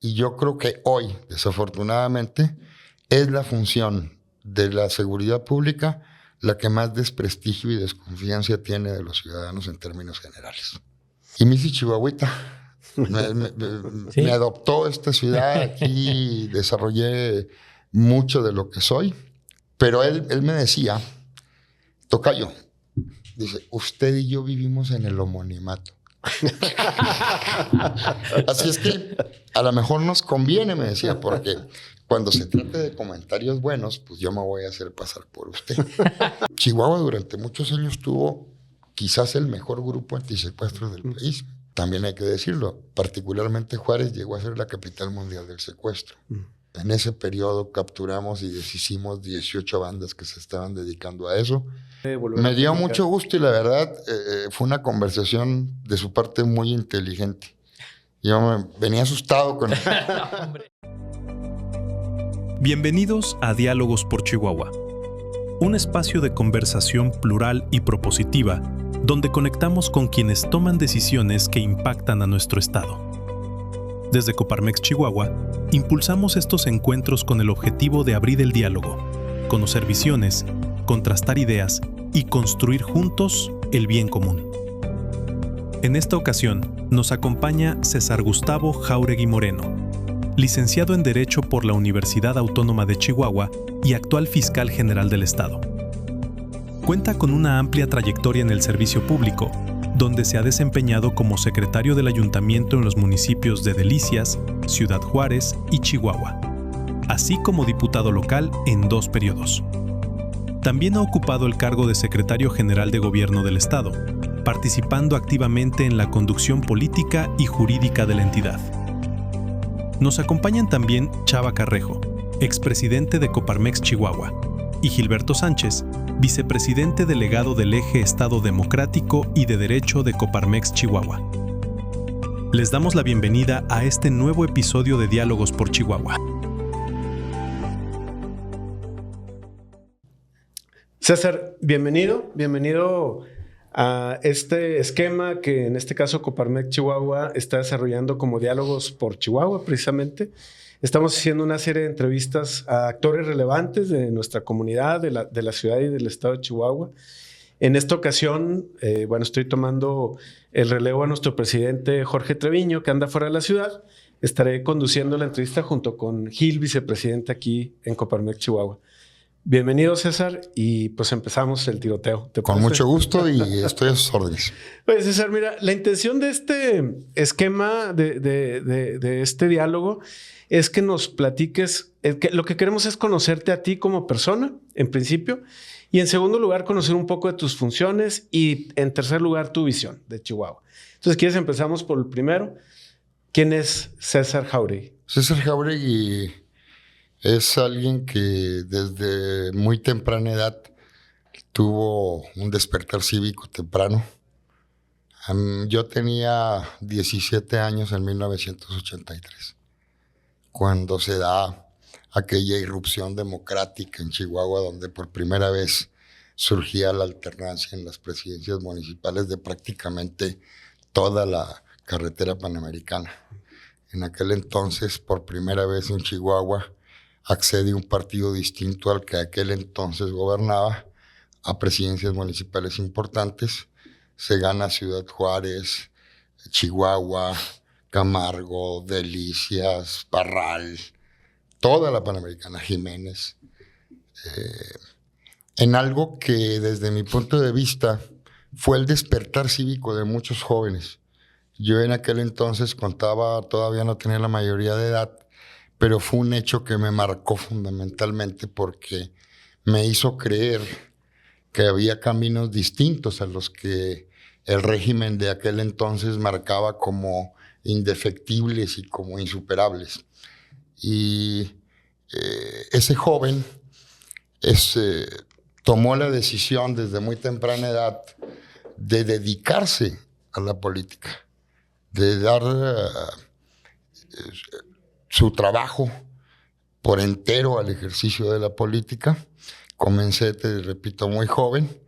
Y yo creo que hoy, desafortunadamente, es la función de la seguridad pública la que más desprestigio y desconfianza tiene de los ciudadanos en términos generales. Y me hice chihuahuita. ¿Sí? Me adoptó esta ciudad. Aquí desarrollé mucho de lo que soy. Pero él me decía, tocayo, dice, usted y yo vivimos en el homonimato. Así es que a lo mejor nos conviene, me decía, porque cuando se trate de comentarios buenos, pues yo me voy a hacer pasar por usted. Chihuahua durante muchos años tuvo quizás el mejor grupo antisecuestros del país. También hay que decirlo, particularmente Juárez llegó a ser la capital mundial del secuestro. En ese periodo capturamos y deshicimos 18 bandas que se estaban dedicando a eso. Me dio mucho gusto y la verdad fue una conversación de su parte muy inteligente. Yo venía asustado con... Bienvenidos a Diálogos por Chihuahua, un espacio de conversación plural y propositiva donde conectamos con quienes toman decisiones que impactan a nuestro estado. Desde Coparmex Chihuahua, impulsamos estos encuentros con el objetivo de abrir el diálogo, conocer visiones, contrastar ideas y construir juntos el bien común. En esta ocasión, nos acompaña César Gustavo Jáuregui Moreno, licenciado en Derecho por la Universidad Autónoma de Chihuahua y actual fiscal general del Estado. Cuenta con una amplia trayectoria en el servicio público, donde se ha desempeñado como secretario del ayuntamiento en los municipios de Delicias, Ciudad Juárez y Chihuahua, así como diputado local en 2 periodos. También ha ocupado el cargo de secretario general de Gobierno del Estado, participando activamente en la conducción política y jurídica de la entidad. Nos acompañan también Chava Carrejo, expresidente de Coparmex Chihuahua, y Gilberto Sánchez, vicepresidente delegado del Eje Estado Democrático y de Derecho de Coparmex Chihuahua. Les damos la bienvenida a este nuevo episodio de Diálogos por Chihuahua. César, bienvenido a este esquema que en este caso Coparmex Chihuahua está desarrollando como Diálogos por Chihuahua, precisamente. Estamos haciendo una serie de entrevistas a actores relevantes de nuestra comunidad, de la ciudad y del estado de Chihuahua. En esta ocasión, estoy tomando el relevo a nuestro presidente Jorge Treviño, que anda fuera de la ciudad. Estaré conduciendo la entrevista junto con Gil, vicepresidente aquí en Coparmex Chihuahua. Bienvenido, César, y pues empezamos el tiroteo. Con mucho gusto y estoy a sus órdenes. Pues, César, mira, la intención de este esquema, de este diálogo, es que nos platiques, lo que queremos es conocerte a ti como persona, en principio, y en segundo lugar, conocer un poco de tus funciones y en tercer lugar, tu visión de Chihuahua. Entonces, ¿quieres? Empezamos por el primero. ¿Quién es César Jáuregui? César Jáuregui es alguien que desde muy temprana edad tuvo un despertar cívico temprano. Yo tenía 17 años en 1983, cuando se da aquella irrupción democrática en Chihuahua, donde por primera vez surgía la alternancia en las presidencias municipales de prácticamente toda la carretera panamericana. En aquel entonces, por primera vez en Chihuahua, accede un partido distinto al que aquel entonces gobernaba a presidencias municipales importantes. Se gana Ciudad Juárez, Chihuahua, Camargo, Delicias, Parral, toda la Panamericana, Jiménez. En algo que desde mi punto de vista fue el despertar cívico de muchos jóvenes. Yo en aquel entonces todavía no tenía la mayoría de edad, pero fue un hecho que me marcó fundamentalmente porque me hizo creer que había caminos distintos a los que el régimen de aquel entonces marcaba como indefectibles y como insuperables. Y ese joven tomó la decisión desde muy temprana edad de dedicarse a la política, de dar su trabajo por entero al ejercicio de la política. Comencé, te repito, muy joven.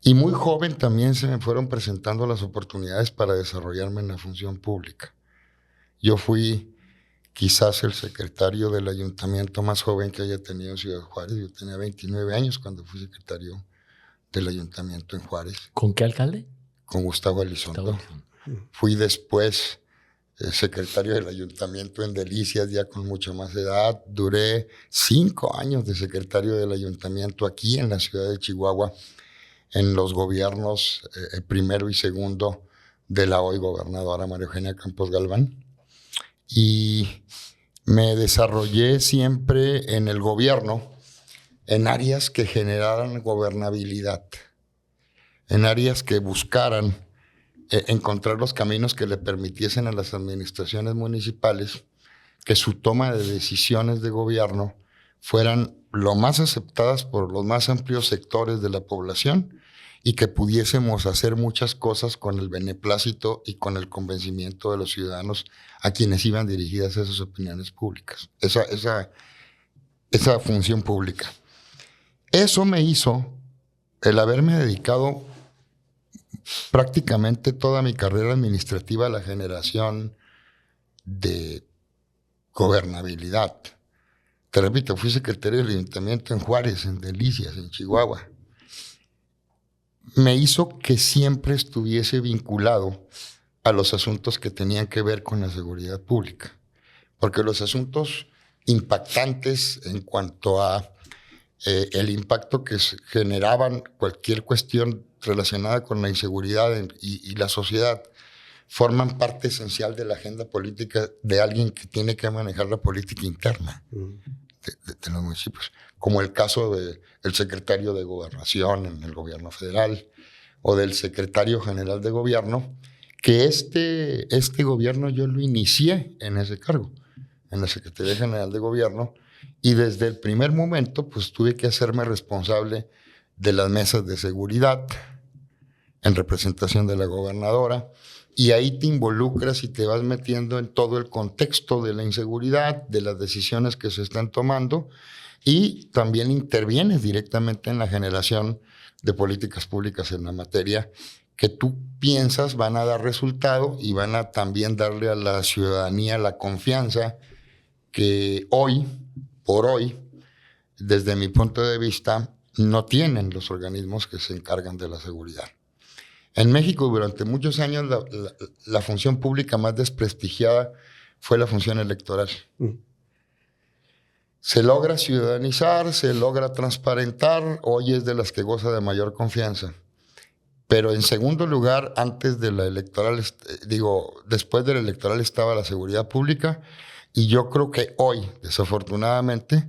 Y muy joven también se me fueron presentando las oportunidades para desarrollarme en la función pública. Yo fui quizás el secretario del ayuntamiento más joven que haya tenido Ciudad Juárez. Yo tenía 29 años cuando fui secretario del ayuntamiento en Juárez. ¿Con qué alcalde? Con Gustavo Elizondo. Fui después secretario del ayuntamiento en Delicias, ya con mucha más edad. Duré 5 años de secretario del ayuntamiento aquí en la ciudad de Chihuahua, en los gobiernos primero y segundo de la hoy gobernadora María Eugenia Campos Galván. Y me desarrollé siempre en el gobierno en áreas que generaran gobernabilidad, en áreas que buscaran encontrar los caminos que le permitiesen a las administraciones municipales que su toma de decisiones de gobierno fueran lo más aceptadas por los más amplios sectores de la población y que pudiésemos hacer muchas cosas con el beneplácito y con el convencimiento de los ciudadanos a quienes iban dirigidas esas opiniones públicas, esa función pública. Eso me hizo el haberme dedicado prácticamente toda mi carrera administrativa a la generación de gobernabilidad. Te repito, fui secretario del ayuntamiento en Juárez, en Delicias, en Chihuahua. Me hizo que siempre estuviese vinculado a los asuntos que tenían que ver con la seguridad pública, porque los asuntos impactantes en cuanto a el impacto que generaban cualquier cuestión relacionada con la inseguridad y la sociedad forman parte esencial de la agenda política de alguien que tiene que manejar la política interna de los municipios, como el caso del secretario de Gobernación en el gobierno federal o del secretario general de gobierno, que este gobierno yo lo inicié en ese cargo, en la Secretaría General de Gobierno, y desde el primer momento pues tuve que hacerme responsable de las mesas de seguridad en representación de la gobernadora, y ahí te involucras y te vas metiendo en todo el contexto de la inseguridad, de las decisiones que se están tomando, y también intervienes directamente en la generación de políticas públicas en la materia que tú piensas van a dar resultado y van a también darle a la ciudadanía la confianza que hoy, por hoy, desde mi punto de vista, no tienen los organismos que se encargan de la seguridad. En México, durante muchos años, la función pública más desprestigiada fue la función electoral. Se logra ciudadanizar, se logra transparentar, hoy es de las que goza de mayor confianza. Pero en segundo lugar, antes de la electoral, después de la electoral estaba la seguridad pública, y yo creo que hoy, desafortunadamente,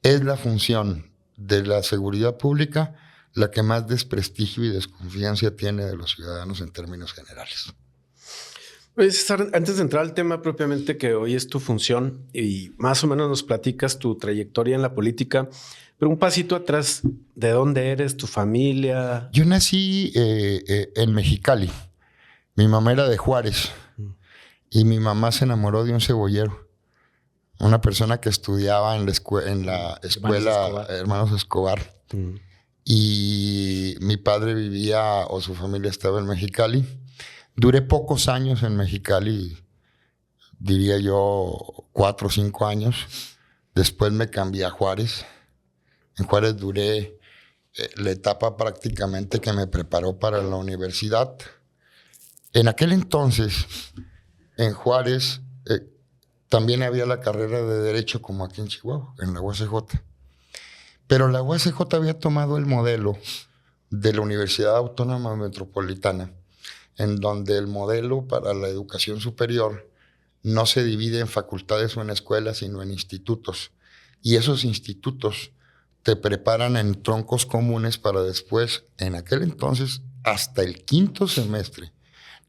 es la función de la seguridad pública la que más desprestigio y desconfianza tiene de los ciudadanos en términos generales. César, antes de entrar al tema propiamente que hoy es tu función y más o menos nos platicas tu trayectoria en la política, pero un pasito atrás, ¿de dónde eres, tu familia? Yo nací en Mexicali. Mi mamá era de Juárez y mi mamá se enamoró de un cebollero, una persona que estudiaba en la escuela Hermanos Escobar. Y mi padre vivía, o su familia estaba en Mexicali. Duré pocos años en Mexicali, diría yo 4 o 5 años. Después me cambié a Juárez. En Juárez duré la etapa prácticamente que me preparó para la universidad. En aquel entonces, en Juárez, también había la carrera de Derecho como aquí en Chihuahua, en la UACJ. Pero la UACJ había tomado el modelo de la Universidad Autónoma Metropolitana, en donde el modelo para la educación superior no se divide en facultades o en escuelas, sino en institutos. Y esos institutos te preparan en troncos comunes para después, en aquel entonces, hasta el 5º semestre,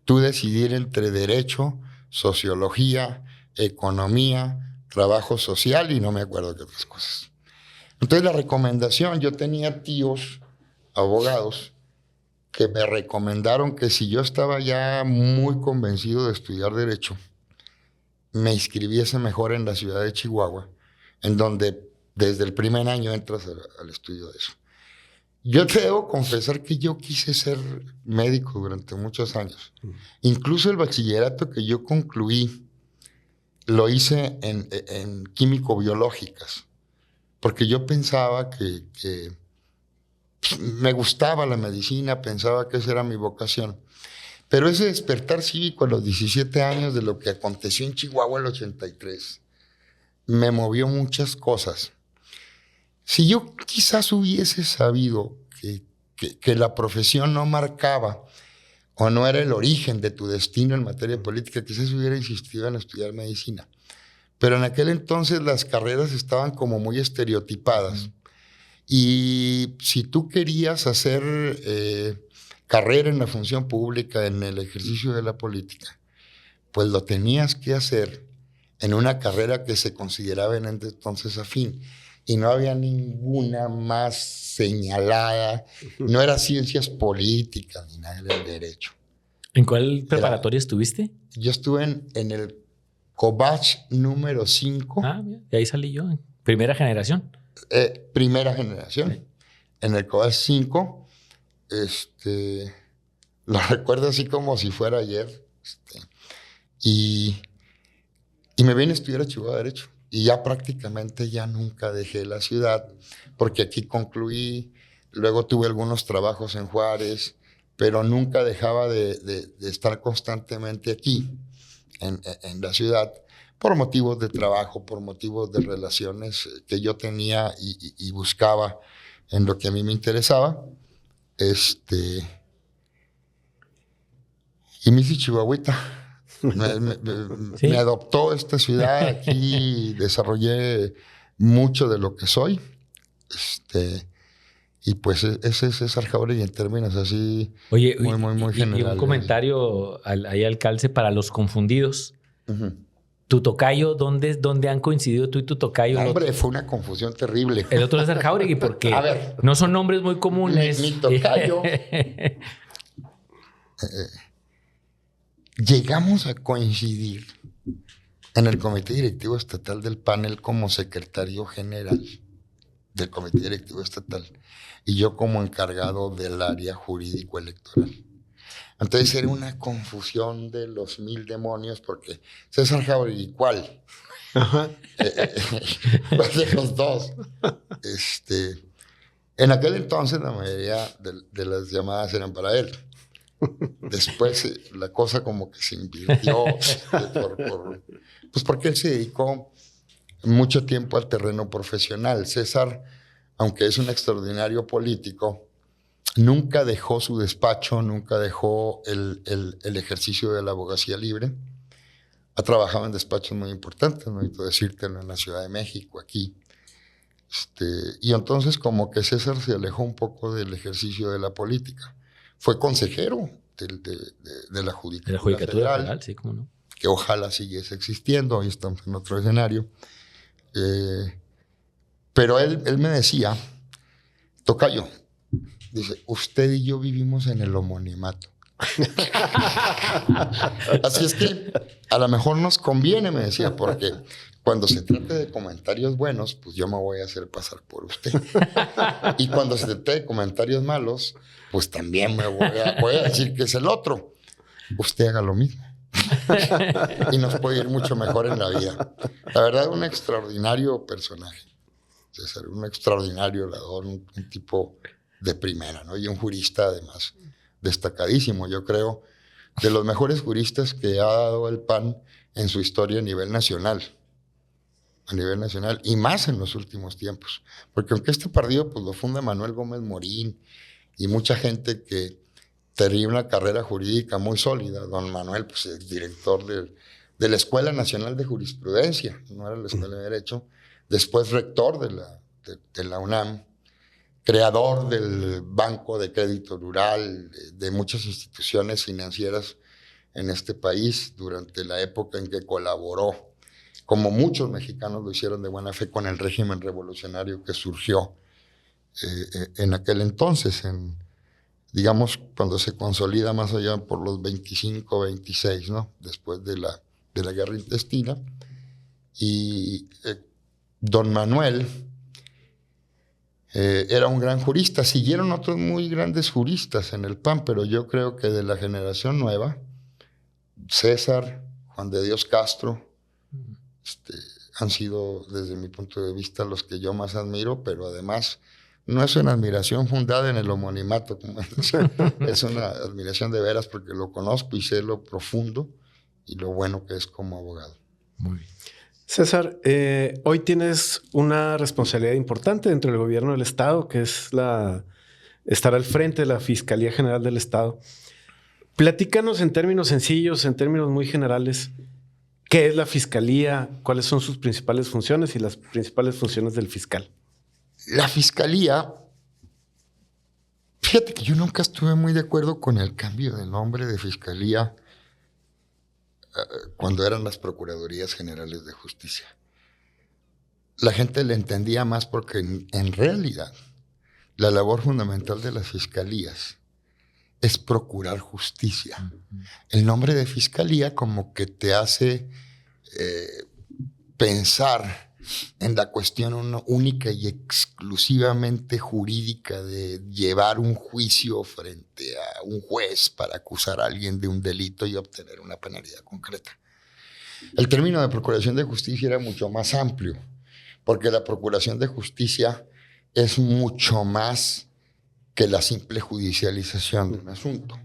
tú decidir entre Derecho, Sociología, Economía, Trabajo Social y no me acuerdo qué otras cosas. Entonces la recomendación, yo tenía tíos, abogados, que me recomendaron que si yo estaba ya muy convencido de estudiar Derecho, me inscribiese mejor en la ciudad de Chihuahua, en donde desde el primer año entras al estudio de eso. Yo te debo confesar que yo quise ser médico durante muchos años. Incluso el bachillerato que yo concluí lo hice en químico-biológicas, porque yo pensaba que me gustaba la medicina, pensaba que esa era mi vocación. Pero ese despertar cívico a los 17 años de lo que aconteció en Chihuahua en el 83 me movió muchas cosas. Si yo quizás hubiese sabido que la profesión no marcaba o no era el origen de tu destino en materia política, quizás hubiera insistido en estudiar medicina. Pero en aquel entonces las carreras estaban como muy estereotipadas. Y si tú querías hacer carrera en la función pública, en el ejercicio de la política, pues lo tenías que hacer en una carrera que se consideraba en entonces afín. Y no había ninguna más señalada, no era ciencias políticas ni nada del derecho. ¿En cuál preparatoria estuviste? Yo estuve en el Cobach número 5. Ah, mira, de ahí salí yo, primera generación. Primera generación. Sí. En el Cobach 5, lo recuerdo así como si fuera ayer. Y me vine a estudiar a Chihuahua Derecho. Y ya prácticamente ya nunca dejé la ciudad, porque aquí concluí, luego tuve algunos trabajos en Juárez, pero nunca dejaba de estar constantemente aquí, en la ciudad, por motivos de trabajo, por motivos de relaciones que yo tenía y buscaba en lo que a mí me interesaba. Y me hice chihuahuita. ¿Sí? Me adoptó esta ciudad, aquí desarrollé mucho de lo que soy. Y pues ese es César Jauregui en términos así. Oye, muy generales. Y un comentario ahí al calce para los confundidos. Uh-huh. Tu tocayo, ¿dónde han coincidido tú y tu tocayo? Hombre, fue una confusión terrible. El otro es César Jauregui porque a ver, no son nombres muy comunes. Mi tocayo. Llegamos a coincidir en el Comité Directivo Estatal del PAN, como secretario general del Comité Directivo Estatal y yo como encargado del área jurídico electoral. Entonces era una confusión de los mil demonios, porque César Jauregui, ¿cuál? ¿Cuál de los dos? En aquel entonces la mayoría de las llamadas eran para él. Después la cosa como que se invirtió, pues porque él se dedicó mucho tiempo al terreno profesional. César, aunque es un extraordinario político, nunca dejó su despacho, nunca dejó el ejercicio de la abogacía libre. Ha trabajado en despachos muy importantes, no necesito decírtelo, en la Ciudad de México, aquí. Y entonces como que César se alejó un poco del ejercicio de la política. Fue consejero de la Judicatura Federal, sí, cómo no. Que ojalá siguiese existiendo, hoy estamos en otro escenario. Pero él me decía, tocayo, dice, usted y yo vivimos en el homonimato. Así es que a lo mejor nos conviene, me decía, porque cuando se trate de comentarios buenos, pues yo me voy a hacer pasar por usted. Y cuando se trate de comentarios malos, pues también me voy a decir que es el otro. Usted haga lo mismo. Y nos puede ir mucho mejor en la vida. La verdad, un extraordinario personaje. César, un extraordinario orador, un tipo de primera, ¿no? Y un jurista, además, destacadísimo. Yo creo de los mejores juristas que ha dado el PAN en su historia a nivel nacional. A nivel nacional, y más en los últimos tiempos. Porque aunque este partido pues, lo funda Manuel Gómez Morín y mucha gente que tenía una carrera jurídica muy sólida, don Manuel pues, es director de la Escuela Nacional de Jurisprudencia, no era la Escuela de Derecho, después rector de la UNAM, creador del Banco de Crédito Rural, de muchas instituciones financieras en este país durante la época en que colaboró, como muchos mexicanos lo hicieron de buena fe con el régimen revolucionario que surgió en aquel entonces, digamos, cuando se consolida más allá por los 25, 26, ¿no? Después de la guerra intestina. Y don Manuel era un gran jurista. Siguieron otros muy grandes juristas en el PAN, pero yo creo que de la generación nueva, César, Juan de Dios Castro, Han sido, desde mi punto de vista, los que yo más admiro, pero además no es una admiración fundada en el homonimato, como es una admiración de veras porque lo conozco y sé lo profundo y lo bueno que es como abogado. Muy bien. César, hoy tienes una responsabilidad importante dentro del gobierno del Estado, que es estar al frente de la Fiscalía General del Estado. Platícanos en términos sencillos, en términos muy generales, ¿qué es la Fiscalía? ¿Cuáles son sus principales funciones y las principales funciones del fiscal? La Fiscalía, fíjate que yo nunca estuve muy de acuerdo con el cambio de nombre de Fiscalía cuando eran las Procuradurías Generales de Justicia. La gente le entendía más porque en realidad la labor fundamental de las fiscalías es procurar justicia. El nombre de Fiscalía como que te hace pensar en la cuestión única y exclusivamente jurídica de llevar un juicio frente a un juez para acusar a alguien de un delito y obtener una penalidad concreta. El término de procuración de justicia era mucho más amplio, porque la procuración de justicia es mucho más que la simple judicialización de un asunto.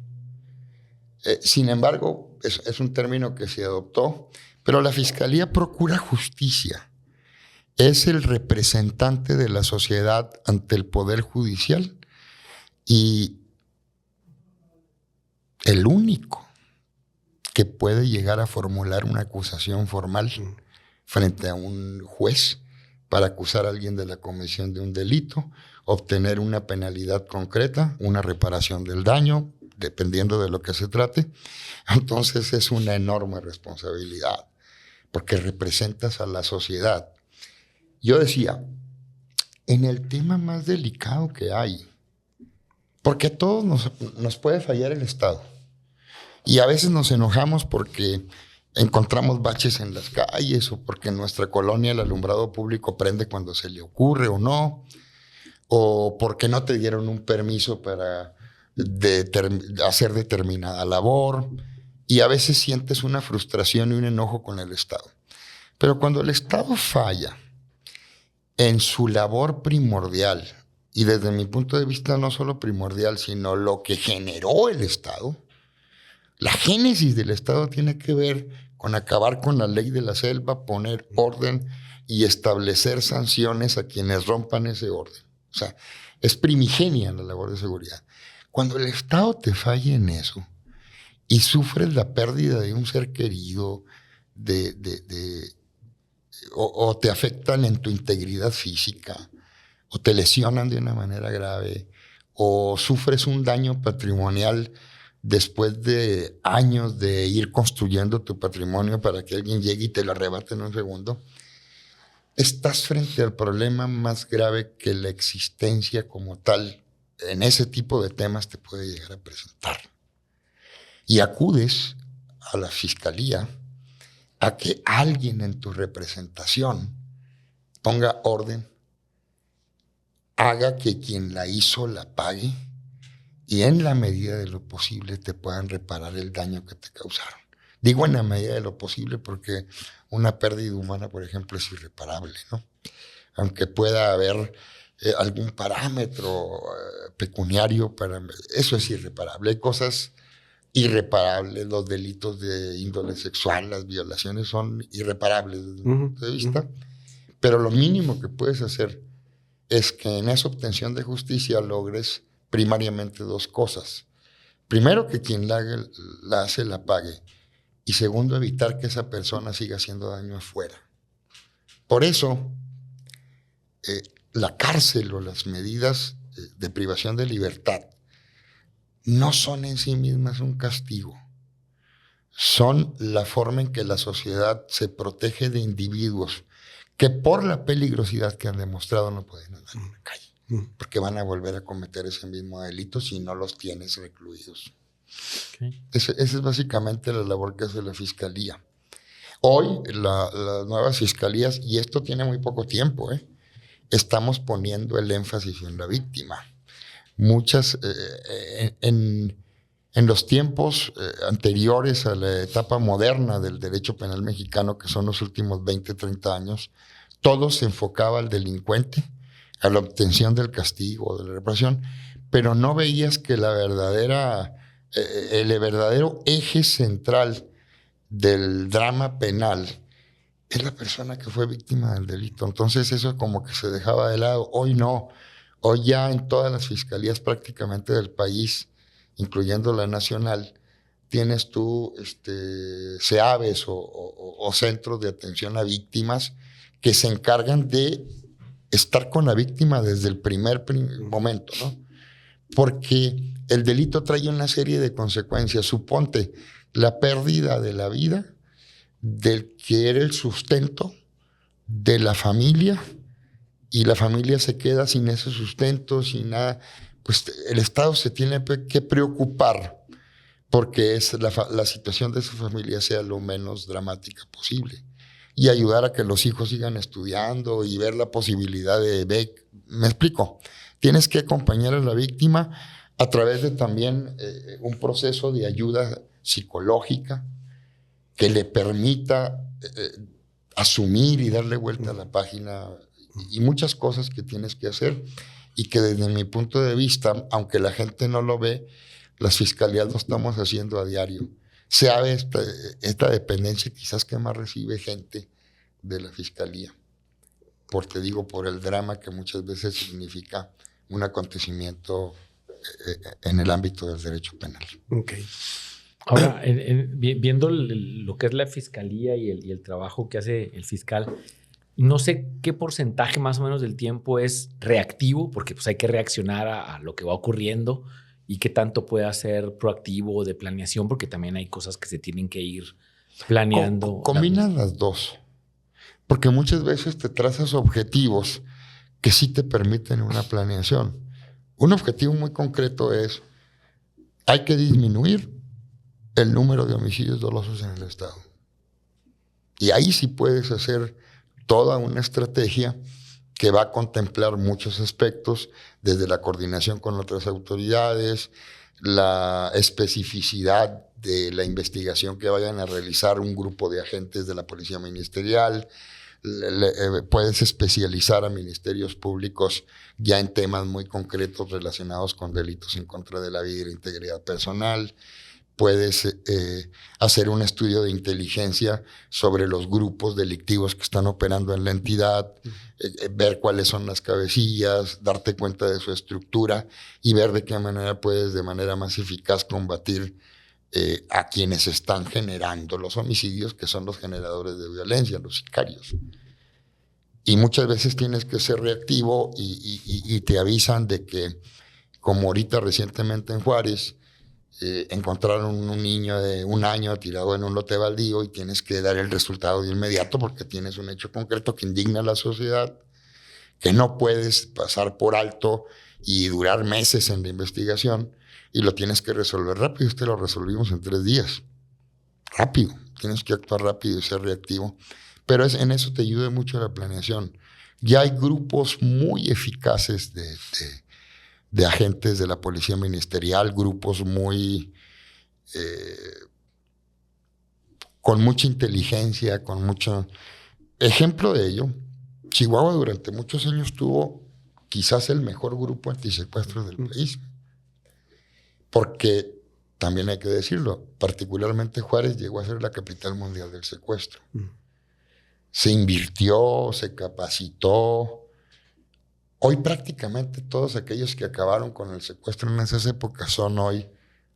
Sin embargo, es un término que se adoptó, pero la Fiscalía procura justicia. Es el representante de la sociedad ante el Poder Judicial y el único que puede llegar a formular una acusación formal frente a un juez para acusar a alguien de la comisión de un delito, obtener una penalidad concreta, una reparación del daño, dependiendo de lo que se trate. Entonces es una enorme responsabilidad, porque representas a la sociedad. Yo decía, en el tema más delicado que hay, porque a todos nos puede fallar el Estado, y a veces nos enojamos porque encontramos baches en las calles o porque en nuestra colonia el alumbrado público prende cuando se le ocurre o no, o porque no te dieron un permiso para hacer determinada labor, y a veces sientes una frustración y un enojo con el Estado. Pero cuando el Estado falla en su labor primordial, y desde mi punto de vista no solo primordial, sino lo que generó el Estado, la génesis del Estado tiene que ver con acabar con la ley de la selva, poner orden y establecer sanciones a quienes rompan ese orden. O sea, es primigenia la labor de seguridad. Cuando el Estado te falla en eso y sufres la pérdida de un ser querido, o te afectan en tu integridad física, o te lesionan de una manera grave, o sufres un daño patrimonial después de años de ir construyendo tu patrimonio para que alguien llegue y te lo arrebate en un segundo, estás frente al problema más grave que la existencia como tal en ese tipo de temas te puede llegar a presentar. Y acudes a la Fiscalía a que alguien en tu representación ponga orden, haga que quien la hizo la pague y en la medida de lo posible te puedan reparar el daño que te causaron. Digo en la medida de lo posible porque una pérdida humana, por ejemplo, es irreparable, ¿no? Aunque pueda haber algún parámetro pecuniario, eso es irreparable. Hay cosas irreparables, los delitos de índole sexual, las violaciones son irreparables desde mi punto de vista, pero lo mínimo que puedes hacer es que en esa obtención de justicia logres primariamente dos cosas. Primero, que quien la hace la pague, y segundo, evitar que esa persona siga haciendo daño afuera. Por eso, la cárcel o las medidas de privación de libertad no son en sí mismas un castigo, son la forma en que la sociedad se protege de individuos que por la peligrosidad que han demostrado no pueden andar en la calle, porque van a volver a cometer ese mismo delito si no los tienes recluidos. Okay. Esa es básicamente la labor que hace la Fiscalía. Hoy las nuevas fiscalías, y esto tiene muy poco tiempo, estamos poniendo el énfasis en la víctima. Muchas, en En los tiempos anteriores a la etapa moderna del derecho penal mexicano, que son los últimos 20, 30 años, todo se enfocaba al delincuente, a la obtención del castigo, de la reparación, pero no veías que el verdadero eje central del drama penal es la persona que fue víctima del delito. Entonces eso como que se dejaba de lado. Hoy no. Hoy ya en todas las fiscalías prácticamente del país, incluyendo la nacional, tienes tú CEAVES o centros de atención a víctimas que se encargan de estar con la víctima desde el primer momento, ¿no? Porque el delito trae una serie de consecuencias. Suponte la pérdida de la vida del que era el sustento de la familia, y la familia se queda sin ese sustento, sin nada. Pues el Estado se tiene que preocupar porque la situación de esa familia sea lo menos dramática posible y ayudar a que los hijos sigan estudiando y ver la posibilidad de... ¿Me explico? Tienes que acompañar a la víctima a través de también un proceso de ayuda psicológica que le permita asumir y darle vuelta a la página, y muchas cosas que tienes que hacer y que desde mi punto de vista, aunque la gente no lo ve, las fiscalías lo estamos haciendo a diario. SEAVE, esta dependencia quizás que más recibe gente de la fiscalía, por el drama que muchas veces significa un acontecimiento en el ámbito del derecho penal. Okay. Ahora, viendo lo que es la fiscalía y el trabajo que hace el fiscal, no sé qué porcentaje más o menos del tiempo es reactivo, porque pues hay que reaccionar a lo que va ocurriendo, y qué tanto puede ser proactivo o de planeación, porque también hay cosas que se tienen que ir planeando. Combinas las dos, porque muchas veces te trazas objetivos que sí te permiten una planeación. Un objetivo muy concreto es: hay que disminuir el número de homicidios dolosos en el Estado. Y ahí sí puedes hacer toda una estrategia que va a contemplar muchos aspectos, desde la coordinación con otras autoridades, la especificidad de la investigación que vayan a realizar un grupo de agentes de la Policía Ministerial. Puedes especializar a ministerios públicos ya en temas muy concretos relacionados con delitos en contra de la vida y la integridad personal. Puedes hacer un estudio de inteligencia sobre los grupos delictivos que están operando en la entidad, ver cuáles son las cabecillas, darte cuenta de su estructura y ver de qué manera puedes de manera más eficaz combatir a quienes están generando los homicidios, que son los generadores de violencia, los sicarios. Y muchas veces tienes que ser reactivo y te avisan de que, como ahorita recientemente en Juárez, encontraron un niño de 1 año tirado en un lote baldío y tienes que dar el resultado de inmediato porque tienes un hecho concreto que indigna a la sociedad, que no puedes pasar por alto y durar meses en la investigación, y lo tienes que resolver rápido. Lo resolvimos en 3 días. Rápido. Tienes que actuar rápido y ser reactivo. Pero en eso te ayuda mucho la planeación. Ya hay grupos muy eficaces de agentes de la Policía Ministerial, grupos muy con mucha inteligencia, con mucho... Ejemplo de ello, Chihuahua durante muchos años tuvo quizás el mejor grupo antisecuestros del país, porque también hay que decirlo, particularmente Juárez llegó a ser la capital mundial del secuestro. Se invirtió, se capacitó. Hoy prácticamente todos aquellos que acabaron con el secuestro en esas épocas son hoy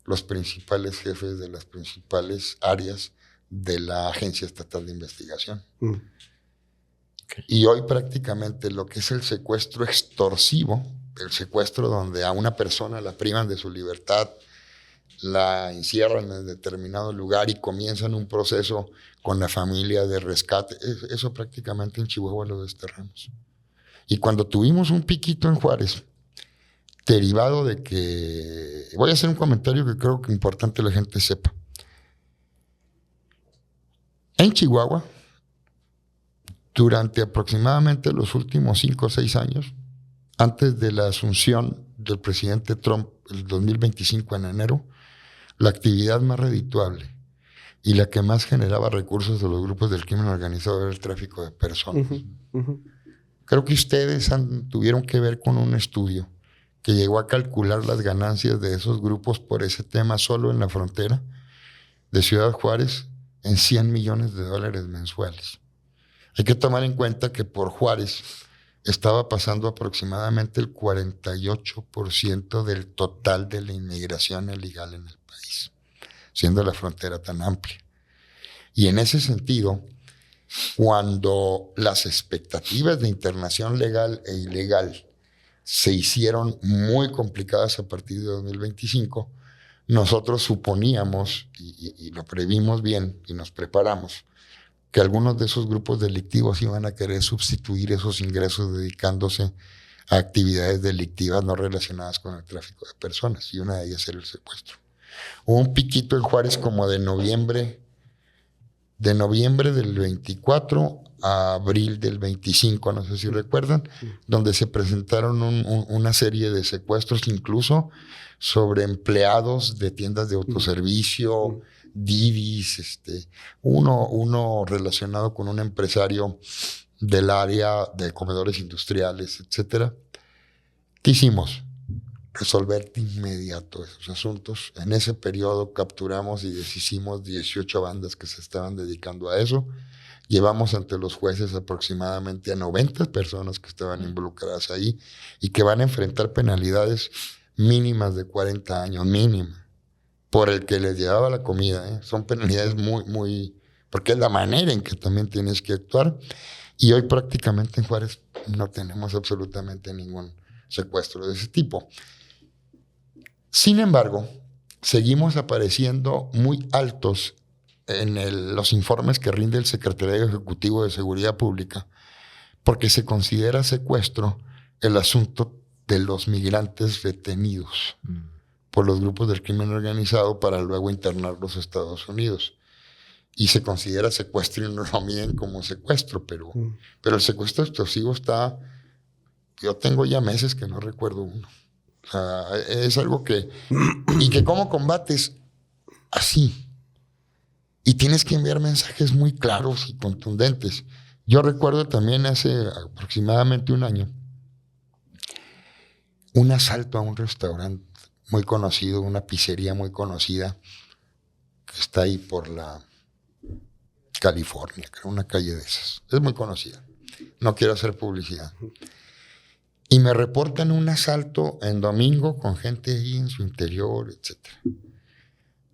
los principales jefes de las principales áreas de la Agencia Estatal de Investigación. Okay. Y hoy prácticamente lo que es el secuestro extorsivo, el secuestro donde a una persona la privan de su libertad, la encierran en determinado lugar y comienzan un proceso con la familia de rescate, eso prácticamente en Chihuahua lo desterramos. Y cuando tuvimos un piquito en Juárez, derivado de que... Voy a hacer un comentario que creo que es importante que la gente sepa. En Chihuahua, durante aproximadamente los últimos 5 o 6 años, antes de la asunción del presidente Trump, el 2025 en enero, la actividad más redituable y la que más generaba recursos de los grupos del crimen organizado era el tráfico de personas. Creo que ustedes tuvieron que ver con un estudio que llegó a calcular las ganancias de esos grupos por ese tema solo en la frontera de Ciudad Juárez en $100 millones mensuales. Hay que tomar en cuenta que por Juárez estaba pasando aproximadamente el 48% del total de la inmigración ilegal en el país, siendo la frontera tan amplia. Y en ese sentido, cuando las expectativas de internación legal e ilegal se hicieron muy complicadas a partir de 2025, nosotros suponíamos, y lo previmos bien y nos preparamos, que algunos de esos grupos delictivos iban a querer sustituir esos ingresos dedicándose a actividades delictivas no relacionadas con el tráfico de personas, y una de ellas era el secuestro. Hubo un piquito en Juárez como de noviembre del 24 a abril del 25, no sé si recuerdan, donde se presentaron una serie de secuestros, incluso sobre empleados de tiendas de autoservicio, Didis, uno relacionado con un empresario del área de comedores industriales, etcétera. ¿Qué hicimos? Resolver de inmediato esos asuntos. En ese periodo capturamos y deshicimos 18 bandas que se estaban dedicando a eso. Llevamos ante los jueces aproximadamente a 90 personas que estaban involucradas ahí y que van a enfrentar penalidades mínimas de 40 años, mínima, por el que les llevaba la comida. Son penalidades muy, porque es la manera en que también tienes que actuar. Y hoy prácticamente en Juárez no tenemos absolutamente ningún secuestro de ese tipo. Sin embargo, seguimos apareciendo muy altos en los informes que rinde el Secretariado Ejecutivo de Seguridad Pública, porque se considera secuestro el asunto de los migrantes detenidos por los grupos del crimen organizado para luego internarlos a Estados Unidos. Y se considera secuestro y no lo miden como secuestro, pero el secuestro extorsivo está... Yo tengo ya meses que no recuerdo uno. O sea, es algo que... Y que cómo combates así. Y tienes que enviar mensajes muy claros y contundentes. Yo recuerdo también hace aproximadamente un año un asalto a un restaurante muy conocido, una pizzería muy conocida que está ahí por la California, creo, una calle de esas. Es muy conocida. No quiero hacer publicidad. Y me reportan un asalto en domingo con gente ahí en su interior, etc.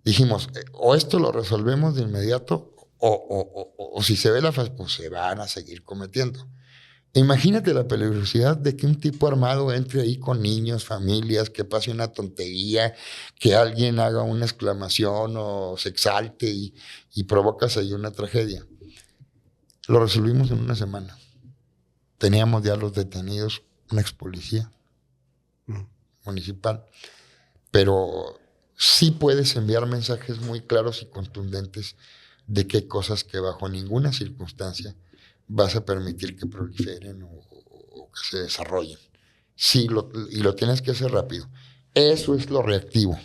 Dijimos, o esto lo resolvemos de inmediato, o si se ve la fase, pues se van a seguir cometiendo. Imagínate la peligrosidad de que un tipo armado entre ahí con niños, familias, que pase una tontería, que alguien haga una exclamación o se exalte y provocas ahí una tragedia. Lo resolvimos en una semana. Teníamos ya los detenidos, una ex policía municipal, pero sí puedes enviar mensajes muy claros y contundentes de que hay cosas que bajo ninguna circunstancia vas a permitir que proliferen o que se desarrollen. Sí, y lo tienes que hacer rápido. Eso es lo reactivo.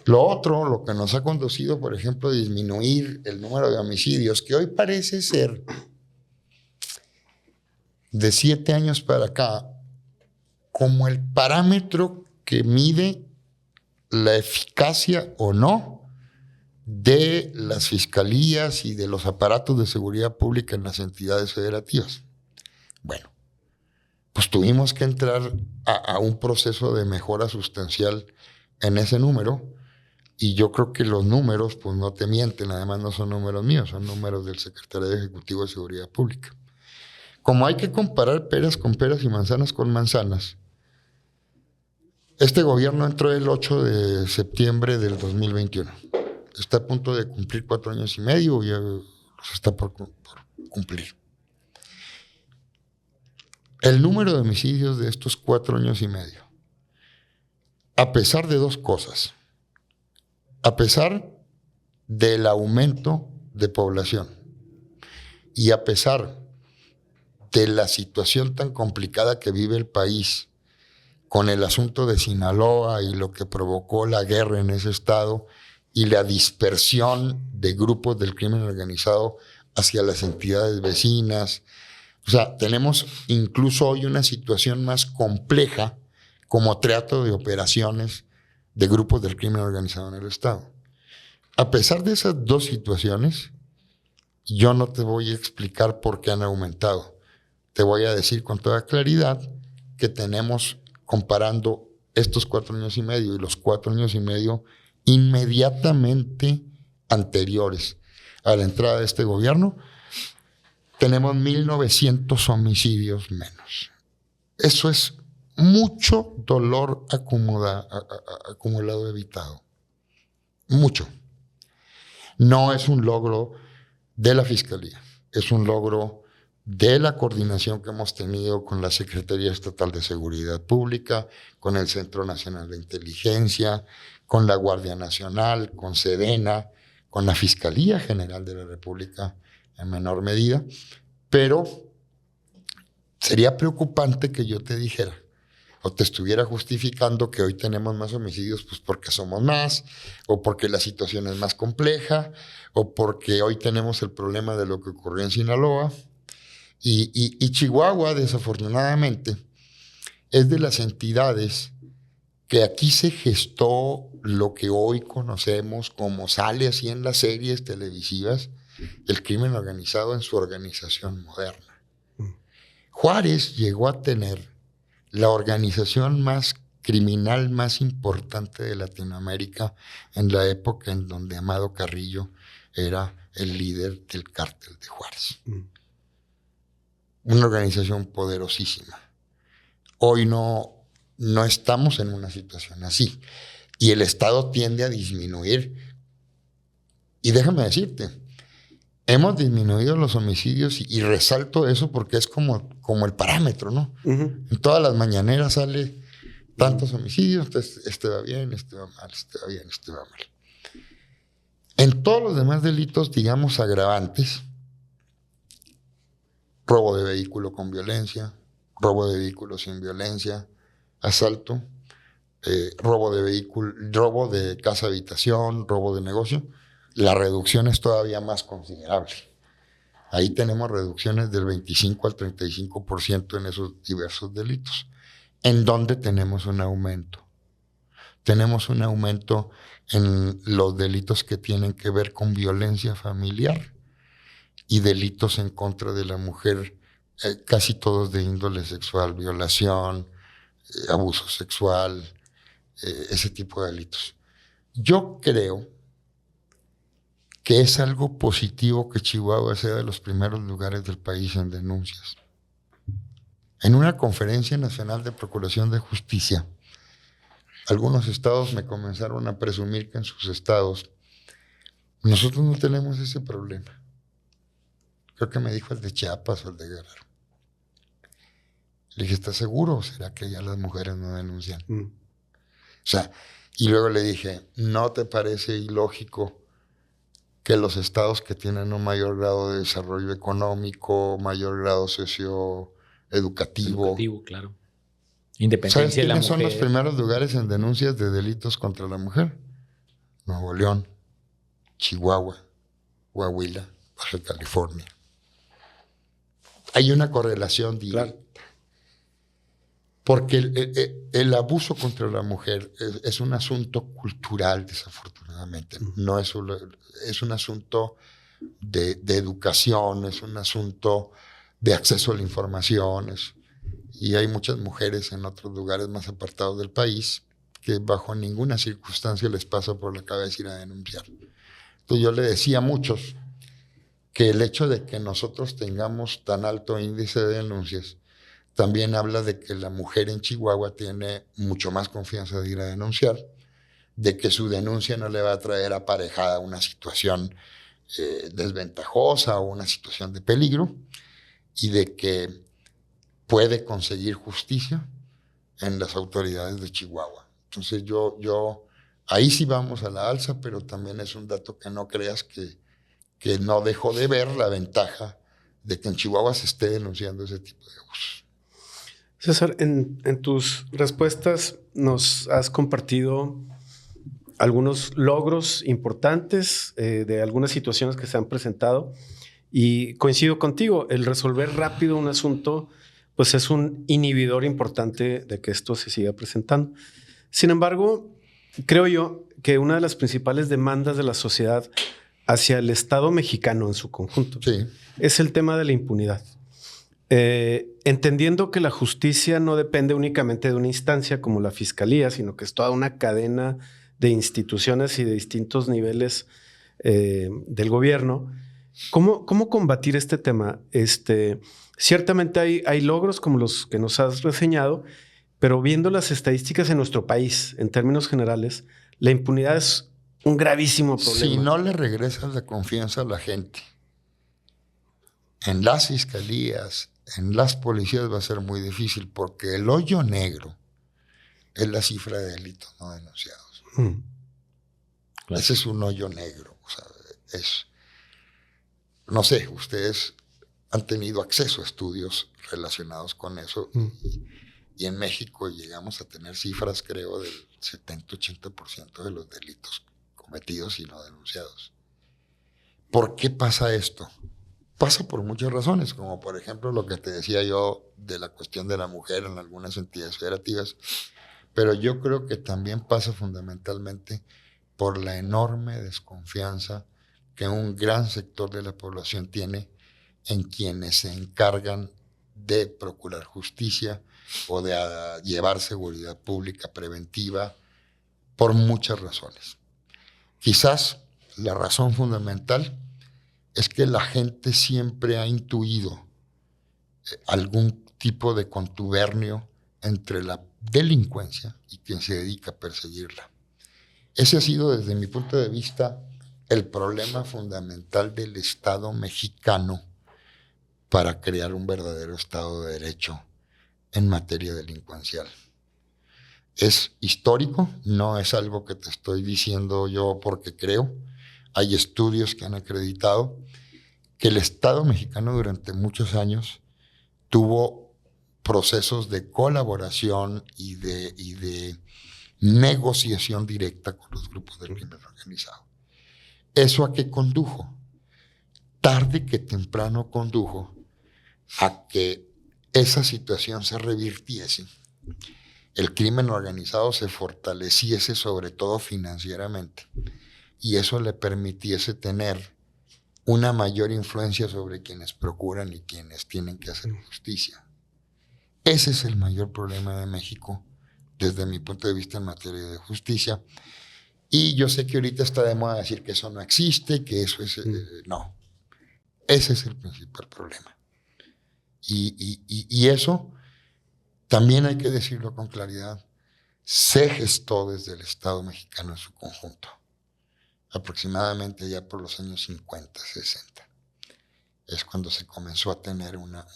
Lo otro, lo que nos ha conducido, por ejemplo, a disminuir el número de homicidios, que hoy parece ser, de 7 años para acá, como el parámetro que mide la eficacia o no de las fiscalías y de los aparatos de seguridad pública en las entidades federativas. Bueno, pues tuvimos que entrar a un proceso de mejora sustancial en ese número, y yo creo que los números pues no te mienten, además no son números míos, son números del Secretariado Ejecutivo de Seguridad Pública. Como hay que comparar peras con peras y manzanas con manzanas, este gobierno entró el 8 de septiembre del 2021. Está a punto de cumplir 4 años y medio, ya los está por cumplir. El número de homicidios de estos 4 años y medio, a pesar de 2 cosas, a pesar del aumento de población y a pesar de la situación tan complicada que vive el país con el asunto de Sinaloa y lo que provocó la guerra en ese estado y la dispersión de grupos del crimen organizado hacia las entidades vecinas. O sea, tenemos incluso hoy una situación más compleja como trato de operaciones de grupos del crimen organizado en el estado. A pesar de esas dos situaciones, yo no te voy a explicar por qué han aumentado. Te voy a decir con toda claridad que tenemos, comparando estos 4 años y medio y los 4 años y medio inmediatamente anteriores a la entrada de este gobierno, tenemos 1,900 homicidios menos. Eso es mucho dolor acumulado evitado. Mucho. No es un logro de la Fiscalía, es un logro de la coordinación que hemos tenido con la Secretaría Estatal de Seguridad Pública, con el Centro Nacional de Inteligencia, con la Guardia Nacional, con Sedena, con la Fiscalía General de la República en menor medida, pero sería preocupante que yo te dijera o te estuviera justificando que hoy tenemos más homicidios pues porque somos más, o porque la situación es más compleja, o porque hoy tenemos el problema de lo que ocurrió en Sinaloa. Y Chihuahua, desafortunadamente, es de las entidades que aquí se gestó lo que hoy conocemos como sale así en las series televisivas, el crimen organizado en su organización moderna. Juárez llegó a tener la organización más criminal más importante de Latinoamérica en la época en donde Amado Carrillo era el líder del cártel de Juárez. Una organización poderosísima. Hoy no estamos en una situación así. Y el Estado tiende a disminuir. Y déjame decirte, hemos disminuido los homicidios y resalto eso porque es como el parámetro, ¿no? Uh-huh. En todas las mañaneras sale tantos homicidios, entonces este va bien, este va mal, este va bien, este va mal. En todos los demás delitos, digamos, agravantes, robo de vehículo con violencia, robo de vehículo sin violencia, asalto, robo de vehículo, robo de casa-habitación, robo de negocio, la reducción es todavía más considerable. Ahí tenemos reducciones del 25 al 35% en esos diversos delitos. ¿En dónde tenemos un aumento? Tenemos un aumento en los delitos que tienen que ver con violencia familiar y delitos en contra de la mujer, casi todos de índole sexual, violación, abuso sexual, ese tipo de delitos. Yo creo que es algo positivo que Chihuahua sea de los primeros lugares del país en denuncias. En una conferencia nacional de Procuración de Justicia, algunos estados me comenzaron a presumir que en sus estados nosotros no tenemos ese problema. Creo que me dijo el de Chiapas o el de Guerrero. Le dije, ¿estás seguro? ¿O será que ya las mujeres no denuncian? O sea, y luego le dije, ¿no te parece ilógico que los estados que tienen un mayor grado de desarrollo económico, mayor grado socioeducativo, claro, independencia de la mujer? ¿Sabes quiénes son los primeros lugares en denuncias de delitos contra la mujer? Nuevo León, Chihuahua, Coahuila, Baja California. Hay una correlación directa. Claro. Porque el abuso contra la mujer es un asunto cultural, desafortunadamente. No es un asunto de educación, es un asunto de acceso a la información. Y hay muchas mujeres en otros lugares más apartados del país que bajo ninguna circunstancia les pasa por la cabeza ir a denunciar. Entonces yo le decía a muchos que el hecho de que nosotros tengamos tan alto índice de denuncias también habla de que la mujer en Chihuahua tiene mucho más confianza de ir a denunciar, de que su denuncia no le va a traer aparejada una situación desventajosa o una situación de peligro, y de que puede conseguir justicia en las autoridades de Chihuahua. Entonces yo ahí sí vamos a la alza, pero también es un dato que no creas que no dejo de ver la ventaja de que en Chihuahua se esté denunciando ese tipo de abusos. César, en tus respuestas nos has compartido algunos logros importantes de algunas situaciones que se han presentado y coincido contigo, el resolver rápido un asunto pues es un inhibidor importante de que esto se siga presentando. Sin embargo, creo yo que una de las principales demandas de la sociedad hacia el Estado mexicano en su conjunto es el tema de la impunidad. Entendiendo que la justicia no depende únicamente de una instancia como la fiscalía, sino que es toda una cadena de instituciones y de distintos niveles del gobierno. ¿Cómo combatir este tema? Ciertamente hay logros como los que nos has reseñado, pero viendo las estadísticas en nuestro país, en términos generales, la impunidad es un gravísimo problema. Si no le regresas la confianza a la gente, en las fiscalías, en las policías va a ser muy difícil, porque el hoyo negro es la cifra de delitos no denunciados. Claro. Ese es un hoyo negro. O sea, no sé, ustedes han tenido acceso a estudios relacionados con eso y en México llegamos a tener cifras, creo, del 70-80% de los delitos cometidos y no denunciados. ¿Por qué pasa esto? Pasa por muchas razones, como por ejemplo lo que te decía yo de la cuestión de la mujer en algunas entidades federativas, pero yo creo que también pasa fundamentalmente por la enorme desconfianza que un gran sector de la población tiene en quienes se encargan de procurar justicia o de llevar seguridad pública preventiva, por muchas razones. Quizás la razón fundamental es que la gente siempre ha intuido algún tipo de contubernio entre la delincuencia y quien se dedica a perseguirla. Ese ha sido, desde mi punto de vista, el problema fundamental del Estado mexicano para crear un verdadero Estado de Derecho en materia delincuencial. Es histórico, no es algo que te estoy diciendo yo porque creo. Hay estudios que han acreditado que el Estado mexicano durante muchos años tuvo procesos de colaboración y de negociación directa con los grupos del crimen organizado. ¿Eso a qué condujo? Tarde que temprano condujo a que esa situación se revirtiese, el crimen organizado se fortaleciese, sobre todo financieramente, y eso le permitiese tener una mayor influencia sobre quienes procuran y quienes tienen que hacer justicia. Ese es el mayor problema de México, desde mi punto de vista en materia de justicia. Y yo sé que ahorita está de moda decir que eso no existe, que eso es... no, ese es el principal problema. Y eso, también hay que decirlo con claridad, se gestó desde el Estado mexicano en su conjunto, aproximadamente ya por los años 50, 60. Es cuando se comenzó a tener una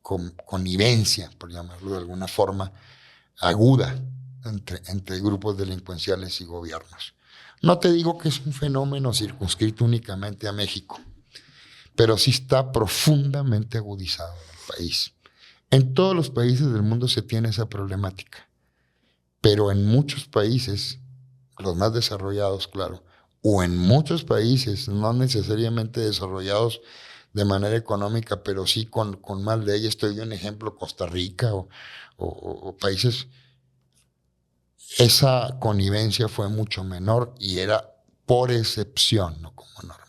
connivencia, por llamarlo de alguna forma, aguda entre grupos delincuenciales y gobiernos. No te digo que es un fenómeno circunscrito únicamente a México, pero sí está profundamente agudizado en el país. En todos los países del mundo se tiene esa problemática, pero en muchos países, los más desarrollados, claro, o en muchos países no necesariamente desarrollados de manera económica, pero sí con más leyes. Te doy un ejemplo, Costa Rica o países, esa connivencia fue mucho menor y era por excepción, no como norma.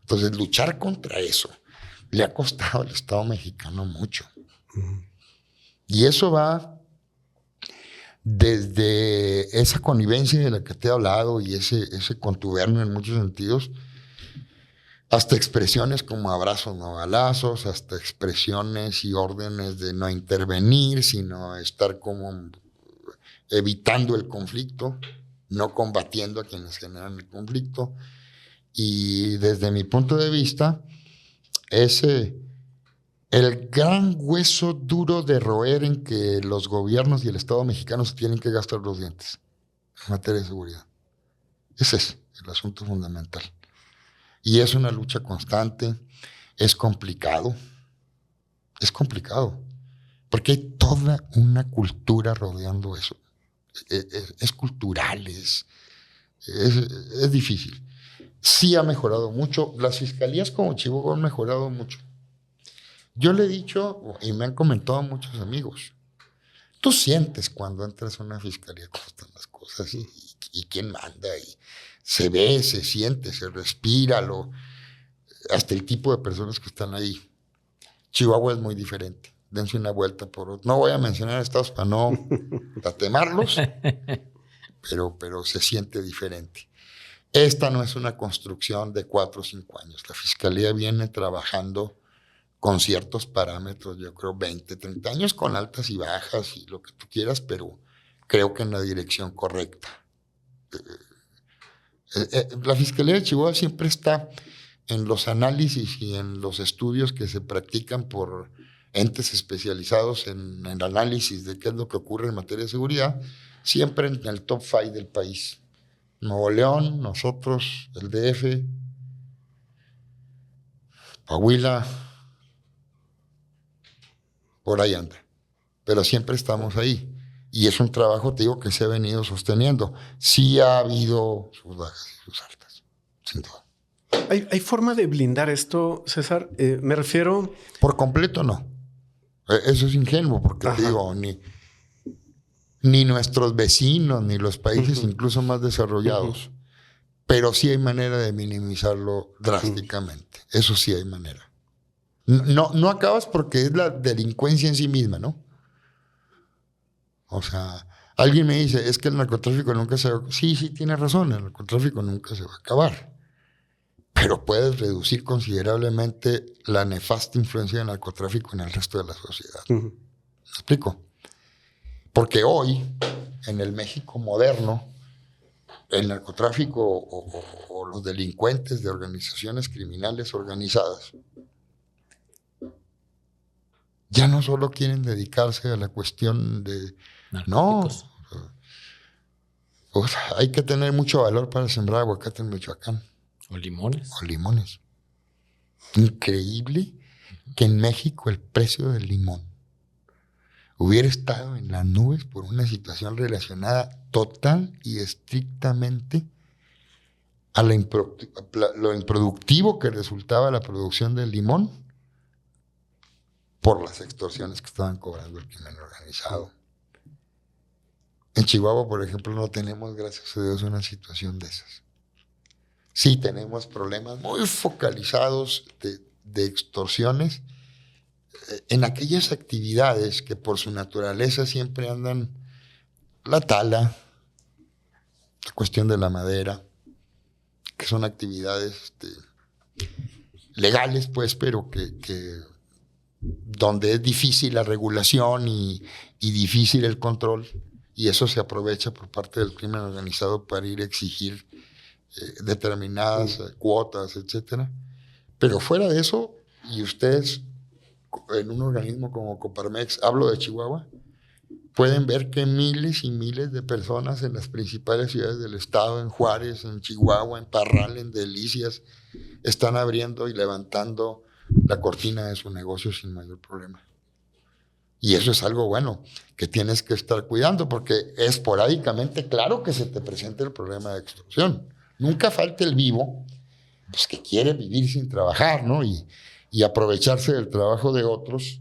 Entonces, luchar contra eso le ha costado al Estado mexicano mucho. Y eso va desde esa connivencia de la que te he hablado y ese contubernio en muchos sentidos, hasta expresiones como abrazos no balazos, hasta expresiones y órdenes de no intervenir, sino estar como evitando el conflicto, no combatiendo a quienes generan el conflicto. Y desde mi punto de vista, el gran hueso duro de roer en que los gobiernos y el Estado mexicano se tienen que gastar los dientes en materia de seguridad. Ese es el asunto fundamental. Y es una lucha constante, es complicado. Porque hay toda una cultura rodeando eso. Es cultural, es difícil. Sí ha mejorado mucho. Las fiscalías como Chihuahua han mejorado mucho. Yo le he dicho, y me han comentado muchos amigos, tú sientes cuando entras a una fiscalía cómo están las cosas y quién manda, y se ve, se siente, se respira, hasta el tipo de personas que están ahí. Chihuahua es muy diferente. Dense una vuelta por otro. No voy a mencionar estados para no tatemarlos, pero se siente diferente. Esta no es una construcción de 4 o 5 años. La Fiscalía viene trabajando con ciertos parámetros, yo creo 20, 30 años, con altas y bajas y lo que tú quieras, pero creo que en la dirección correcta. La Fiscalía de Chihuahua siempre está en los análisis y en los estudios que se practican por entes especializados en el análisis de qué es lo que ocurre en materia de seguridad, siempre en el top 5 del país. Nuevo León, nosotros, el DF, Coahuila, por ahí anda. Pero siempre estamos ahí. Y es un trabajo, te digo, que se ha venido sosteniendo. Sí ha habido sus bajas y sus altas, sin duda. ¿Hay forma de blindar esto, César? Me refiero... Por completo, no. Eso es ingenuo, porque te digo, ni nuestros vecinos, ni los países incluso más desarrollados, pero sí hay manera de minimizarlo drásticamente. Eso sí hay manera. No acabas porque es la delincuencia en sí misma, ¿no? O sea, alguien me dice, es que el narcotráfico nunca se va a... Sí, tiene razón, el narcotráfico nunca se va a acabar. Pero puedes reducir considerablemente la nefasta influencia del narcotráfico en el resto de la sociedad. ¿Me explico? Porque hoy, en el México moderno, el narcotráfico o los delincuentes de organizaciones criminales organizadas ya no solo quieren dedicarse a la cuestión de... narcóticos. No. O sea, hay que tener mucho valor para sembrar aguacate en Michoacán. O limones. O limones. Increíble que en México el precio del limón hubiera estado en las nubes por una situación relacionada total y estrictamente a lo improductivo que resultaba la producción del limón por las extorsiones que estaban cobrando el crimen organizado. En Chihuahua, por ejemplo, no tenemos, gracias a Dios, una situación de esas. Sí tenemos problemas muy focalizados de extorsiones en aquellas actividades que por su naturaleza siempre andan: la tala, la cuestión de la madera, que son actividades legales, pues, pero que donde es difícil la regulación y difícil el control, y eso se aprovecha por parte del crimen organizado para ir a exigir determinadas cuotas, etcétera. Pero fuera de eso, y ustedes en un organismo como Coparmex, hablo de Chihuahua, pueden ver que miles y miles de personas en las principales ciudades del estado, en Juárez, en Chihuahua, en Parral, en Delicias, están abriendo y levantando la cortina de su negocio sin mayor problema. Y eso es algo bueno que tienes que estar cuidando, porque esporádicamente, claro que se te presenta el problema de extorsión. Nunca falta el vivo, pues, que quiere vivir sin trabajar, ¿no? Y aprovecharse del trabajo de otros,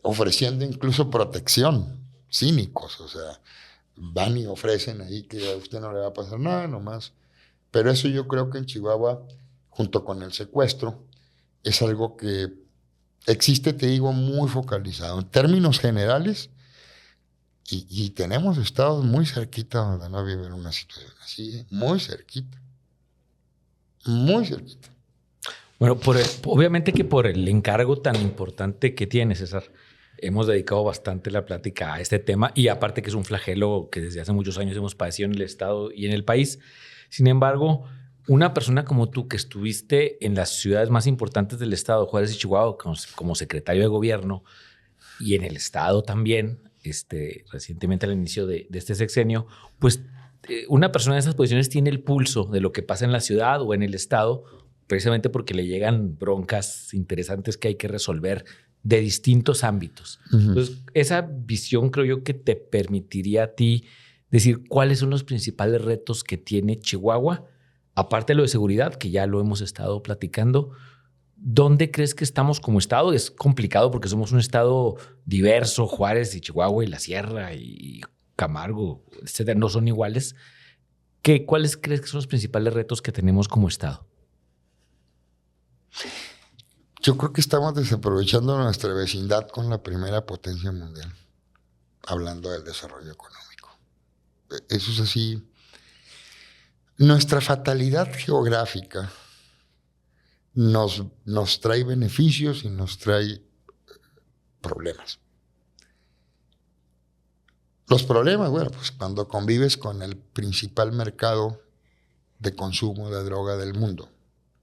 ofreciendo incluso protección. Cínicos, o sea, van y ofrecen ahí que a usted no le va a pasar nada, nomás. Pero eso yo creo que en Chihuahua, junto con el secuestro, es algo que existe, te digo, muy focalizado. En términos generales, y tenemos estados muy cerquita donde no viven una situación así, muy cerquita. Muy cerquita. Bueno, obviamente que por el encargo tan importante que tiene, César, hemos dedicado bastante la plática a este tema, y aparte que es un flagelo que desde hace muchos años hemos padecido en el estado y en el país. Sin embargo, una persona como tú, que estuviste en las ciudades más importantes del estado, Juárez y Chihuahua, como secretario de gobierno, y en el estado también, recientemente al inicio de este sexenio, pues una persona en esas posiciones tiene el pulso de lo que pasa en la ciudad o en el estado, precisamente porque le llegan broncas interesantes que hay que resolver de distintos ámbitos. Ujú. Entonces, esa visión creo yo que te permitiría a ti decir cuáles son los principales retos que tiene Chihuahua, aparte de lo de seguridad, que ya lo hemos estado platicando. ¿Dónde crees que estamos como estado? Es complicado porque somos un estado diverso, Juárez y Chihuahua y la Sierra y Camargo, etcétera, no son iguales. ¿Cuáles crees que son los principales retos que tenemos como estado? Yo creo que estamos desaprovechando nuestra vecindad con la primera potencia mundial, hablando del desarrollo económico. Eso es así. Nuestra fatalidad geográfica nos trae beneficios y nos trae problemas. Los problemas, bueno, pues cuando convives con el principal mercado de consumo de droga del mundo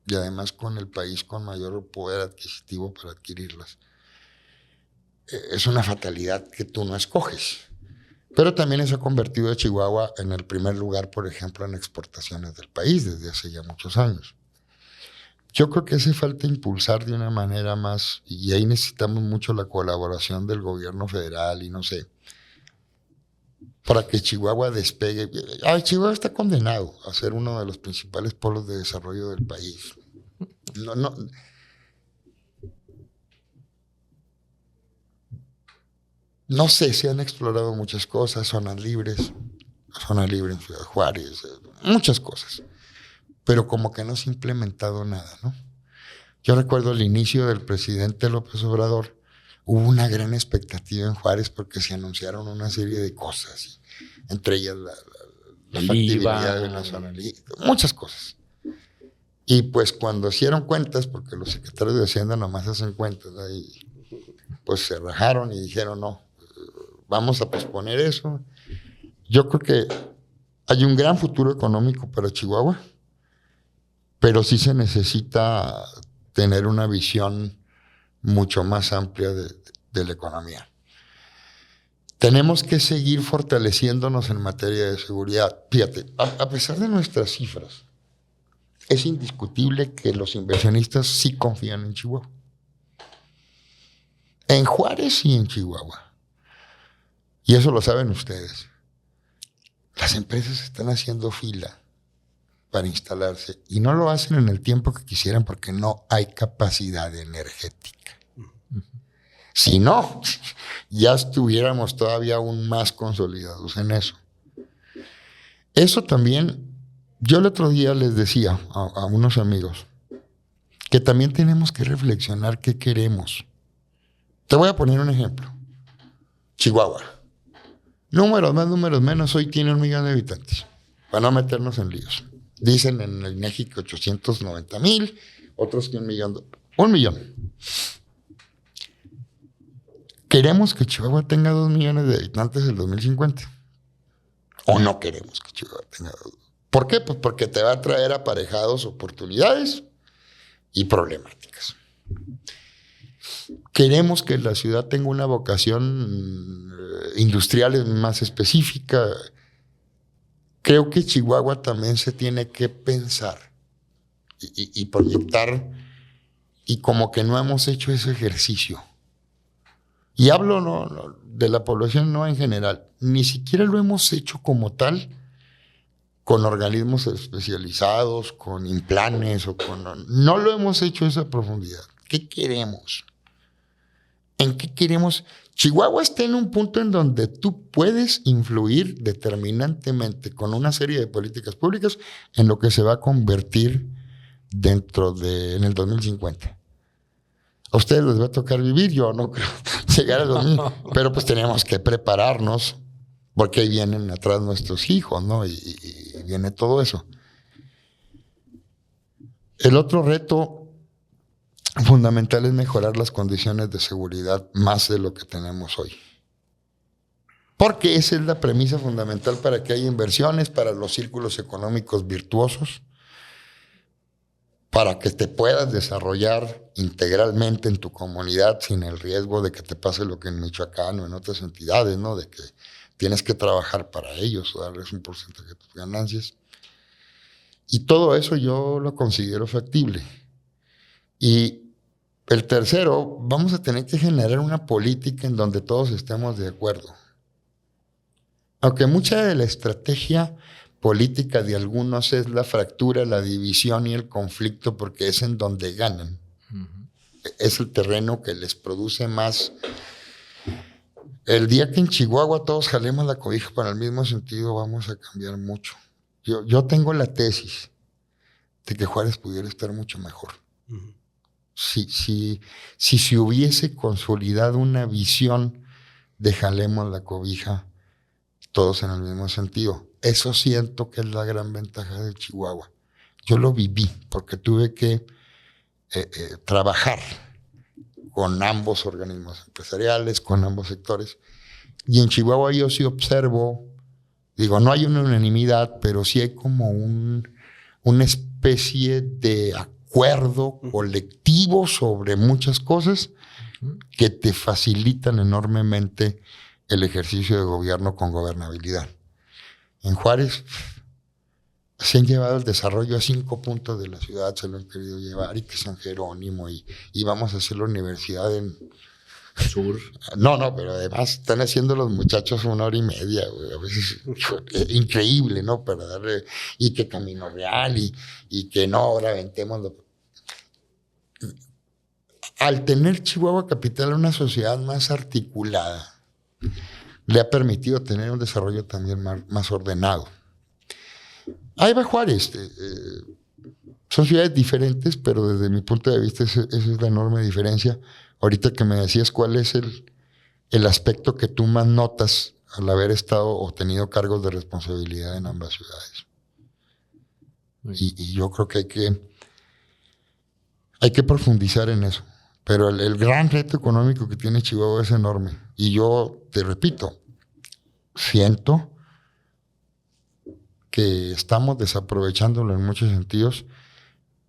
y además con el país con mayor poder adquisitivo para adquirirlas, es una fatalidad que tú no escoges. Pero también eso ha convertido a Chihuahua en el primer lugar, por ejemplo, en exportaciones del país desde hace ya muchos años. Yo creo que hace falta impulsar de una manera más, y ahí necesitamos mucho la colaboración del gobierno federal y no sé, para que Chihuahua despegue. Chihuahua está condenado a ser uno de los principales polos de desarrollo del país. No sé, se han explorado muchas cosas, zonas libres en Ciudad Juárez, muchas cosas, pero como que no se ha implementado nada, ¿no? Yo recuerdo el inicio del presidente López Obrador, hubo una gran expectativa en Juárez porque se anunciaron una serie de cosas, entre ellas la factibilidad de una zona libre, muchas cosas. Y pues cuando hicieron cuentas, porque los secretarios de Hacienda nomás hacen cuentas, ¿no? Y pues se rajaron y dijeron no, vamos a posponer eso. Yo creo que hay un gran futuro económico para Chihuahua, pero sí se necesita tener una visión mucho más amplia de la economía. Tenemos que seguir fortaleciéndonos en materia de seguridad. Fíjate, a pesar de nuestras cifras, es indiscutible que los inversionistas sí confían en Chihuahua. En Juárez y en Chihuahua. Y eso lo saben ustedes. Las empresas están haciendo fila para instalarse y no lo hacen en el tiempo que quisieran porque no hay capacidad energética. Si no, ya estuviéramos todavía aún más consolidados en eso. Eso también, yo el otro día les decía a unos amigos que también tenemos que reflexionar qué queremos. Te voy a poner un ejemplo. Chihuahua. Números más, números menos, hoy tiene 1 millón de habitantes, para no meternos en líos. Dicen en el INEGI que 890,000, otros que 1 millón. 1 millón. ¿Queremos que Chihuahua tenga 2 millones de habitantes en el 2050? ¿O no queremos que Chihuahua tenga 2? ¿Por qué? Pues porque te va a traer aparejados oportunidades y problemáticas. Queremos que la ciudad tenga una vocación industrial más específica. Creo que Chihuahua también se tiene que pensar y proyectar, y como que no hemos hecho ese ejercicio. Y hablo no, de la población, no en general. Ni siquiera lo hemos hecho como tal, con organismos especializados, con implanes, no lo hemos hecho a esa profundidad. ¿Qué queremos? ¿En qué queremos? Chihuahua está en un punto en donde tú puedes influir determinantemente con una serie de políticas públicas en lo que se va a convertir en el 2050. A ustedes les va a tocar vivir, yo no creo llegar al 2000, pero pues tenemos que prepararnos porque ahí vienen atrás nuestros hijos, ¿no? Y viene todo eso. El otro reto fundamental es mejorar las condiciones de seguridad más de lo que tenemos hoy. Porque esa es la premisa fundamental para que haya inversiones, para los círculos económicos virtuosos, para que te puedas desarrollar integralmente en tu comunidad sin el riesgo de que te pase lo que en Michoacán o en otras entidades, ¿no? De que tienes que trabajar para ellos o darles un porcentaje de tus ganancias. Y todo eso yo lo considero factible. Y El tercero, vamos a tener que generar una política en donde todos estemos de acuerdo. Aunque mucha de la estrategia política de algunos es la fractura, la división y el conflicto, porque es en donde ganan. Es el terreno que les produce más. El día que en Chihuahua todos jalemos la cobija para el mismo sentido, vamos a cambiar mucho. Yo tengo la tesis de que Juárez pudiera estar mucho mejor. Si se hubiese consolidado una visión de jalemos la cobija, todos en el mismo sentido. Eso siento que es la gran ventaja de Chihuahua. Yo lo viví porque tuve que trabajar con ambos organismos empresariales, con ambos sectores. Y en Chihuahua yo sí observo, digo, no hay una unanimidad, pero sí hay como una especie de acuerdo colectivo sobre muchas cosas que te facilitan enormemente el ejercicio de gobierno con gobernabilidad. En Juárez se han llevado el desarrollo a 5 puntos de la ciudad, se lo han querido llevar, y que San Jerónimo, y vamos a hacer la universidad en Sur. No, pero además están haciendo los muchachos 1 hora y media, güey, a veces increíble, ¿no? Para darle, y que Camino Real, y que no, ahora aventémoslo. Al tener Chihuahua capital una sociedad más articulada, le ha permitido tener un desarrollo también más ordenado. Ahí va Juárez. Son ciudades diferentes, pero desde mi punto de vista esa es la enorme diferencia. Ahorita que me decías cuál es el aspecto que tú más notas al haber estado o tenido cargos de responsabilidad en ambas ciudades. Y yo creo que hay que profundizar en eso. Pero el gran reto económico que tiene Chihuahua es enorme. Y yo te repito, siento que estamos desaprovechándolo en muchos sentidos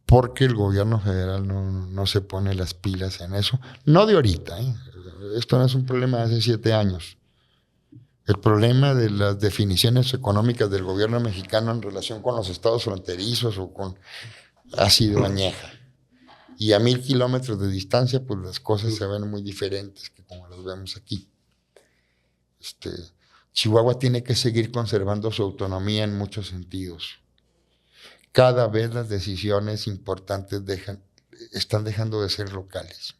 porque el gobierno federal no se pone las pilas en eso. No de ahorita, ¿eh? Esto no es un problema de hace 7 años. El problema de las definiciones económicas del gobierno mexicano en relación con los estados fronterizos ha sido añeja. Y a 1000 kilómetros de distancia, pues las cosas se ven muy diferentes que como las vemos aquí. Chihuahua tiene que seguir conservando su autonomía en muchos sentidos. Cada vez las decisiones importantes están dejando de ser locales.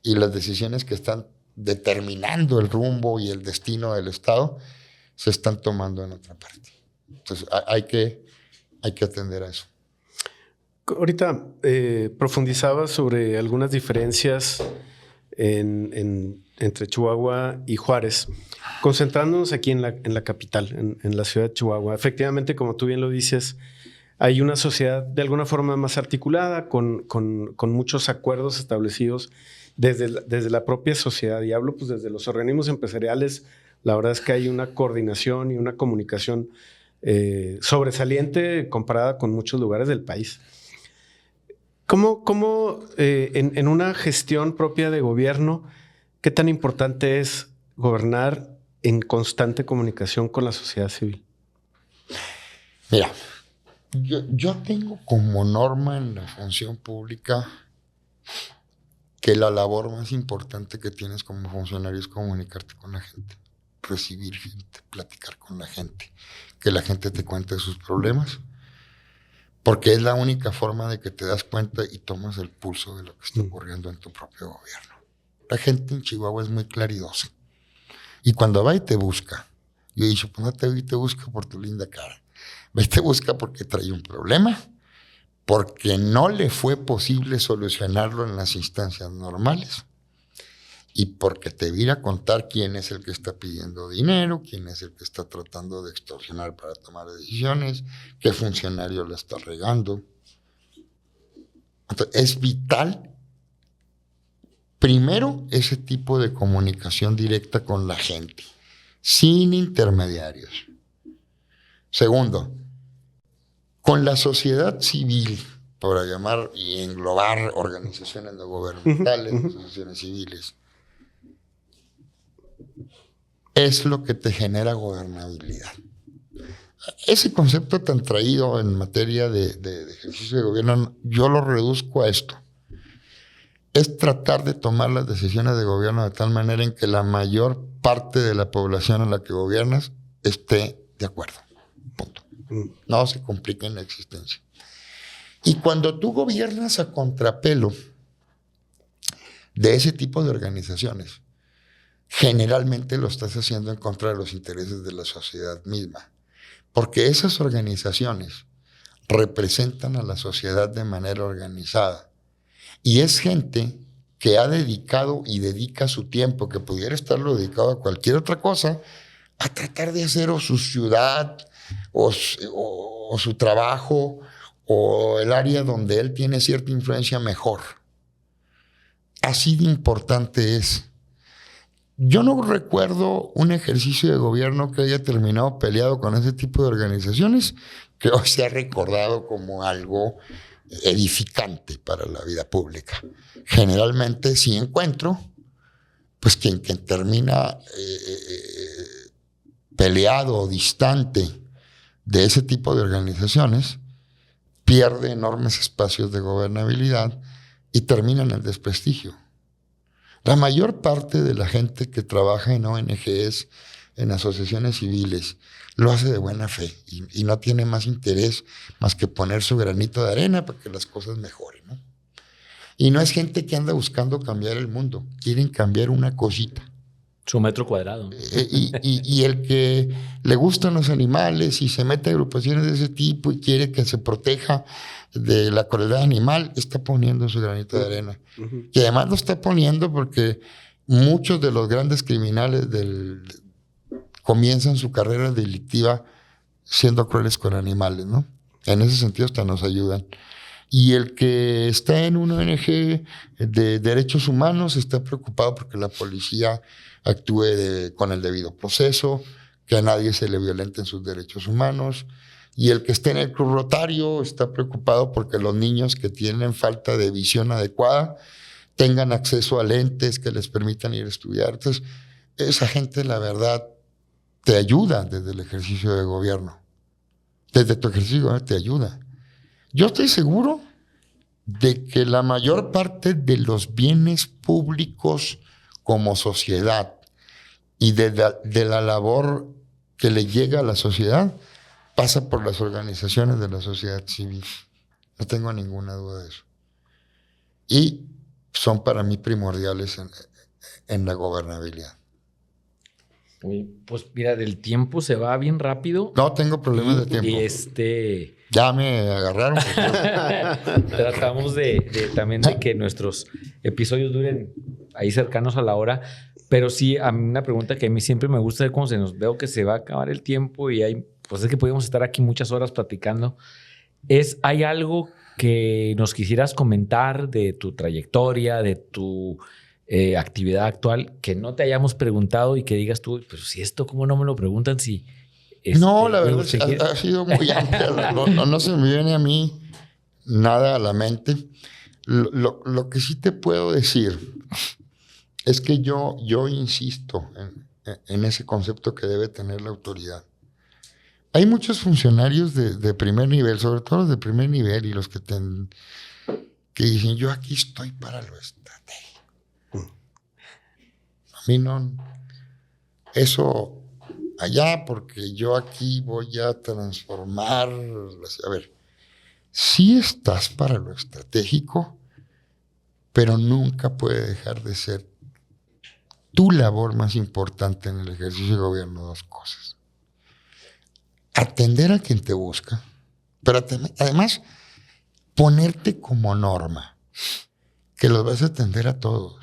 Y las decisiones que están determinando el rumbo y el destino del Estado se están tomando en otra parte. Entonces hay que atender a eso. Ahorita profundizaba sobre algunas diferencias entre Chihuahua y Juárez, concentrándonos aquí en la capital, en la ciudad de Chihuahua. Efectivamente, como tú bien lo dices, hay una sociedad de alguna forma más articulada, con muchos acuerdos establecidos desde la propia sociedad. Y hablo pues desde los organismos empresariales. La verdad es que hay una coordinación y una comunicación sobresaliente comparada con muchos lugares del país. ¿Cómo en una gestión propia de gobierno, qué tan importante es gobernar en constante comunicación con la sociedad civil? Mira, yo tengo como norma en la función pública que la labor más importante que tienes como funcionario es comunicarte con la gente, recibir gente, platicar con la gente, que la gente te cuente sus problemas. Porque es la única forma de que te das cuenta y tomas el pulso de lo que está ocurriendo en tu propio gobierno. La gente en Chihuahua es muy claridosa. Y cuando va y te busca, yo he dicho, pues no te busca por tu linda cara. Va y te busca porque trae un problema, porque no le fue posible solucionarlo en las instancias normales, y porque te viene a contar quién es el que está pidiendo dinero, quién es el que está tratando de extorsionar para tomar decisiones, qué funcionario la está regando. Entonces, es vital, primero, ese tipo de comunicación directa con la gente, sin intermediarios. Segundo, con la sociedad civil, para llamar y englobar organizaciones no gubernamentales, asociaciones civiles, es lo que te genera gobernabilidad. Ese concepto tan traído en materia de ejercicio de gobierno, yo lo reduzco a esto. es tratar de tomar las decisiones de gobierno de tal manera en que la mayor parte de la población a la que gobiernas esté de acuerdo. Punto. No se compliquen la existencia. Y cuando tú gobiernas a contrapelo de ese tipo de organizaciones, generalmente lo estás haciendo en contra de los intereses de la sociedad misma. Porque esas organizaciones representan a la sociedad de manera organizada. Y es gente que ha dedicado y dedica su tiempo, que pudiera estarlo dedicado a cualquier otra cosa, a tratar de hacer o su ciudad, o su trabajo, o el área donde él tiene cierta influencia mejor. Así de importante es. Yo no recuerdo un ejercicio de gobierno que haya terminado peleado con ese tipo de organizaciones que hoy se ha recordado como algo edificante para la vida pública. Generalmente sí encuentro, pues quien termina peleado o distante de ese tipo de organizaciones pierde enormes espacios de gobernabilidad y termina en el desprestigio. La mayor parte de la gente que trabaja en ONGs, en asociaciones civiles, lo hace de buena fe y no tiene más interés más que poner su granito de arena para que las cosas mejoren, ¿no? Y no es gente que anda buscando cambiar el mundo, quieren cambiar una cosita. Su metro cuadrado. Y el que le gustan los animales y se mete a agrupaciones de ese tipo y quiere que se proteja de la crueldad animal, está poniendo su granito de arena. Y además lo está poniendo porque muchos de los grandes criminales comienzan su carrera delictiva siendo crueles con animales, ¿no? En ese sentido hasta nos ayudan. Y el que está en una ONG de derechos humanos está preocupado porque la policía actúe con el debido proceso, que a nadie se le violenten sus derechos humanos. Y el que está en el Club Rotario está preocupado porque los niños que tienen falta de visión adecuada tengan acceso a lentes que les permitan ir a estudiar. Entonces, esa gente, la verdad, te ayuda desde el ejercicio de gobierno. Desde tu ejercicio de gobierno te ayuda. Yo estoy seguro de que la mayor parte de los bienes públicos como sociedad y de la labor que le llega a la sociedad pasa por las organizaciones de la sociedad civil. No tengo ninguna duda de eso. Y son para mí primordiales en la gobernabilidad. Pues mira, del tiempo se va bien rápido. No tengo problemas de tiempo. Y ya me agarraron. Tratamos también de que nuestros episodios duren ahí cercanos a la hora. Pero sí, a mí una pregunta que a mí siempre me gusta es cuando veo que se va a acabar el tiempo y pues es que podemos estar aquí muchas horas platicando. ¿Hay algo que nos quisieras comentar de tu trayectoria, de tu actividad actual, que no te hayamos preguntado y que digas tú, pero si esto, ¿cómo no me lo preguntan? No, la verdad ha sido muy amplia. No se me viene a mí nada a la mente. Lo que sí te puedo decir es que yo insisto en ese concepto que debe tener la autoridad. Hay muchos funcionarios de primer nivel, sobre todo los de primer nivel y los que dicen, yo aquí estoy para lo estratégico. A mí no. Eso allá, porque yo aquí voy a transformar. A ver, sí estás para lo estratégico, pero nunca puede dejar de ser tu labor más importante en el ejercicio de gobierno. Dos cosas: atender a quien te busca, pero además ponerte como norma que los vas a atender a todos.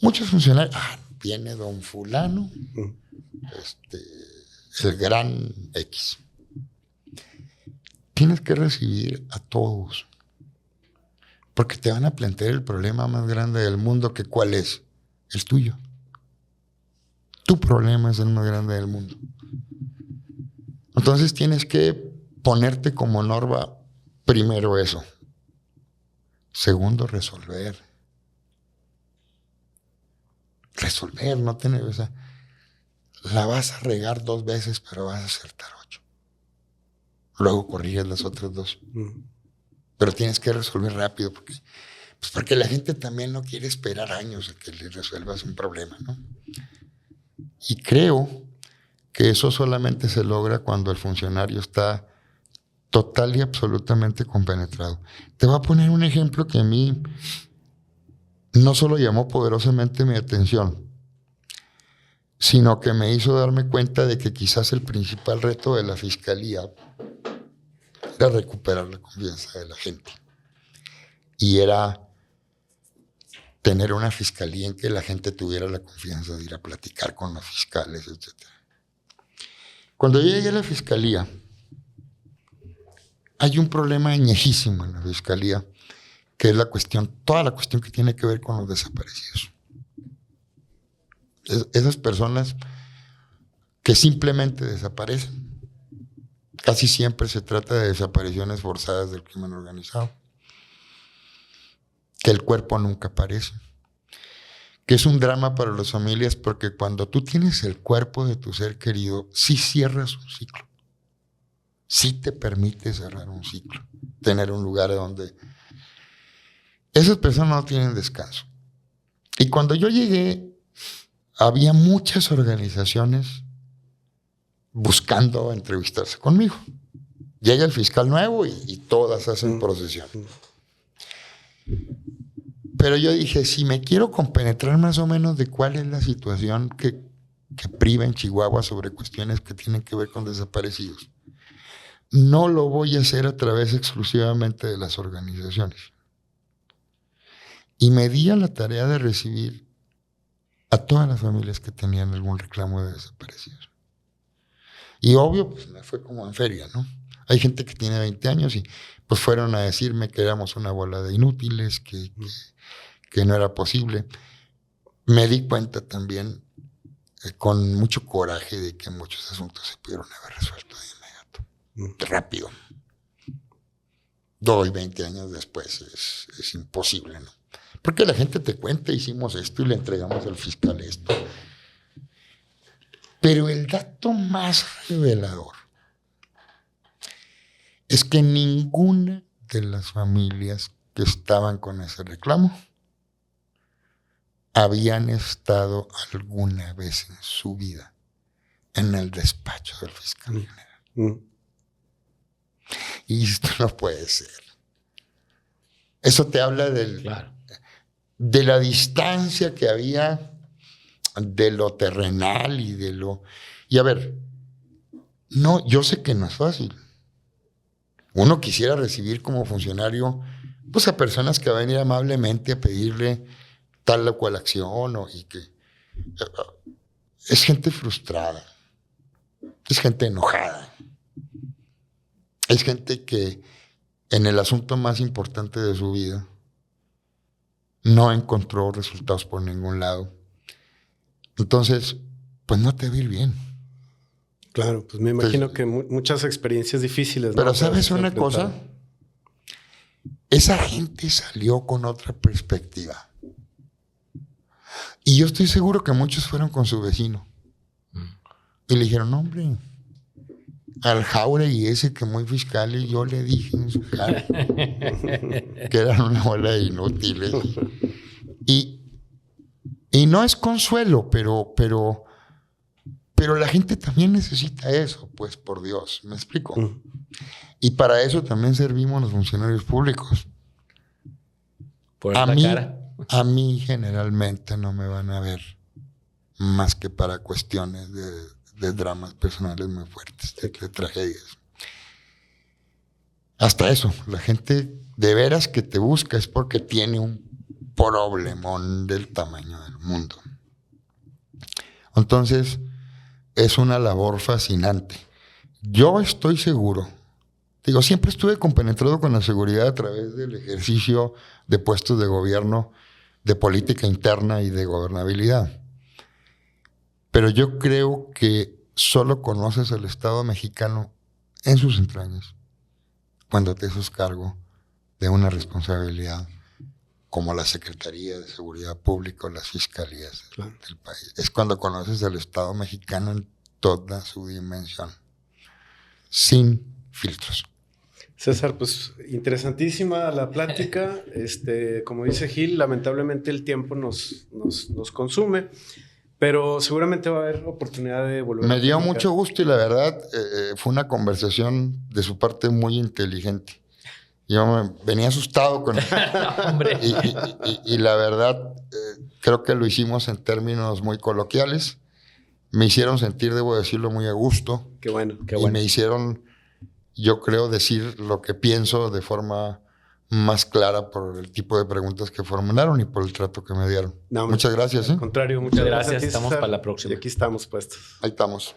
Muchos funcionarios, viene don fulano, el gran X. Tienes que recibir a todos, porque te van a plantear el problema más grande del mundo, que ¿cuál es? El tuyo. Tu problema es el más grande del mundo. Entonces tienes que ponerte como norma, primero eso. Segundo, resolver. Resolver, no tener, la vas a regar 2 veces, pero vas a acertar 8. Luego corriges las otras 2. Pero tienes que resolver rápido, porque Pues porque la gente también no quiere esperar años a que le resuelvas un problema, ¿no? Y creo que eso solamente se logra cuando el funcionario está total y absolutamente compenetrado. Te voy a poner un ejemplo que a mí no solo llamó poderosamente mi atención, sino que me hizo darme cuenta de que quizás el principal reto de la fiscalía era recuperar la confianza de la gente. Y era tener una fiscalía en que la gente tuviera la confianza de ir a platicar con los fiscales, etc. Cuando yo llegué a la fiscalía, hay un problema añejísimo en la fiscalía, que es toda la cuestión que tiene que ver con los desaparecidos. Esas personas que simplemente desaparecen. Casi siempre se trata de desapariciones forzadas del crimen organizado. Que el cuerpo nunca aparece. Que es un drama para las familias porque cuando tú tienes el cuerpo de tu ser querido, sí cierras un ciclo. Sí te permite cerrar un ciclo. Tener un lugar donde esas personas no tienen descanso. Y cuando yo llegué, había muchas organizaciones buscando entrevistarse conmigo. Llega el fiscal nuevo y todas hacen procesión. Pero yo dije, si me quiero compenetrar más o menos de cuál es la situación que priva en Chihuahua sobre cuestiones que tienen que ver con desaparecidos, no lo voy a hacer a través exclusivamente de las organizaciones. Y me di a la tarea de recibir a todas las familias que tenían algún reclamo de desaparecidos. Y obvio, pues me fue como en feria, ¿no? Hay gente que tiene 20 años y pues fueron a decirme que éramos una bola de inútiles, que no era posible. Me di cuenta también con mucho coraje de que muchos asuntos se pudieron haber resuelto de inmediato, rápido. 20 años después es imposible, ¿no? Porque la gente te cuenta, hicimos esto y le entregamos al fiscal esto. Pero el dato más revelador es que ninguna de las familias que estaban con ese reclamo habían estado alguna vez en su vida en el despacho del fiscal general. Y esto no puede ser. Eso te habla de la distancia que había de lo terrenal y de lo... Y a ver, no, yo sé que no es fácil. Uno quisiera recibir como funcionario pues a personas que van a ir amablemente a pedirle tal o cual acción y que es gente frustrada, es gente enojada, es gente que en el asunto más importante de su vida no encontró resultados por ningún lado. Entonces, pues no te va a ir bien. Claro, pues me imagino que muchas experiencias difíciles. Pero ¿no? ¿sabes una cosa? Esa gente salió con otra perspectiva. Y yo estoy seguro que muchos fueron con su vecino. Y le dijeron, no, hombre, al Jauregui ese que muy fiscal, y yo le dije en su cara que eran una bola de inútiles. Y no es consuelo, pero la gente también necesita eso, pues, por Dios, ¿me explico? Y para eso también servimos los funcionarios públicos. A mí generalmente no me van a ver más que para cuestiones de dramas personales muy fuertes, de tragedias. Hasta eso, la gente de veras que te busca es porque tiene un problemón del tamaño del mundo. Entonces, es una labor fascinante. Yo estoy seguro, siempre estuve compenetrado con la seguridad a través del ejercicio de puestos de gobierno, de política interna y de gobernabilidad. Pero yo creo que solo conoces el Estado mexicano en sus entrañas cuando te haces cargo de una responsabilidad como la Secretaría de Seguridad Pública o las fiscalías del país. Es cuando conoces el Estado mexicano en toda su dimensión, sin filtros. César, pues interesantísima la plática. Como dice Gil, lamentablemente el tiempo nos consume, pero seguramente va a haber oportunidad de volver. Me dio mucho gusto y la verdad fue una conversación de su parte muy inteligente. Yo venía asustado con Hombre. y la verdad creo que lo hicimos en términos muy coloquiales. Me hicieron sentir, debo decirlo, muy a gusto. Qué bueno. Y me hicieron, yo creo, decir lo que pienso de forma más clara por el tipo de preguntas que formularon y por el trato que me dieron. No, muchas gracias. Al contrario, muchas gracias. Estamos César, para la próxima. Y aquí estamos puestos. Ahí estamos.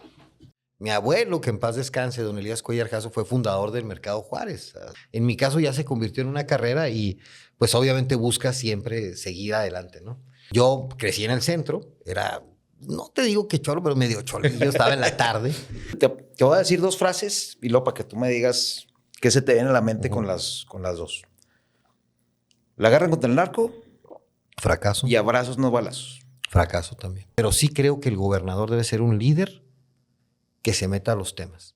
Mi abuelo, que en paz descanse, don Elías Cuellar Jasso, fue fundador del Mercado Juárez. En mi caso ya se convirtió en una carrera y pues obviamente busca siempre seguir adelante, ¿no? Yo crecí en el centro, era, no te digo que cholo, pero medio cholo. Yo estaba en la tarde. Te voy a decir 2 frases y luego para que tú me digas qué se te viene a la mente con las 2. La guerra contra el narco Fracaso. y abrazos no balazos. Fracaso también. Pero sí creo que el gobernador debe ser un líder que se meta a los temas.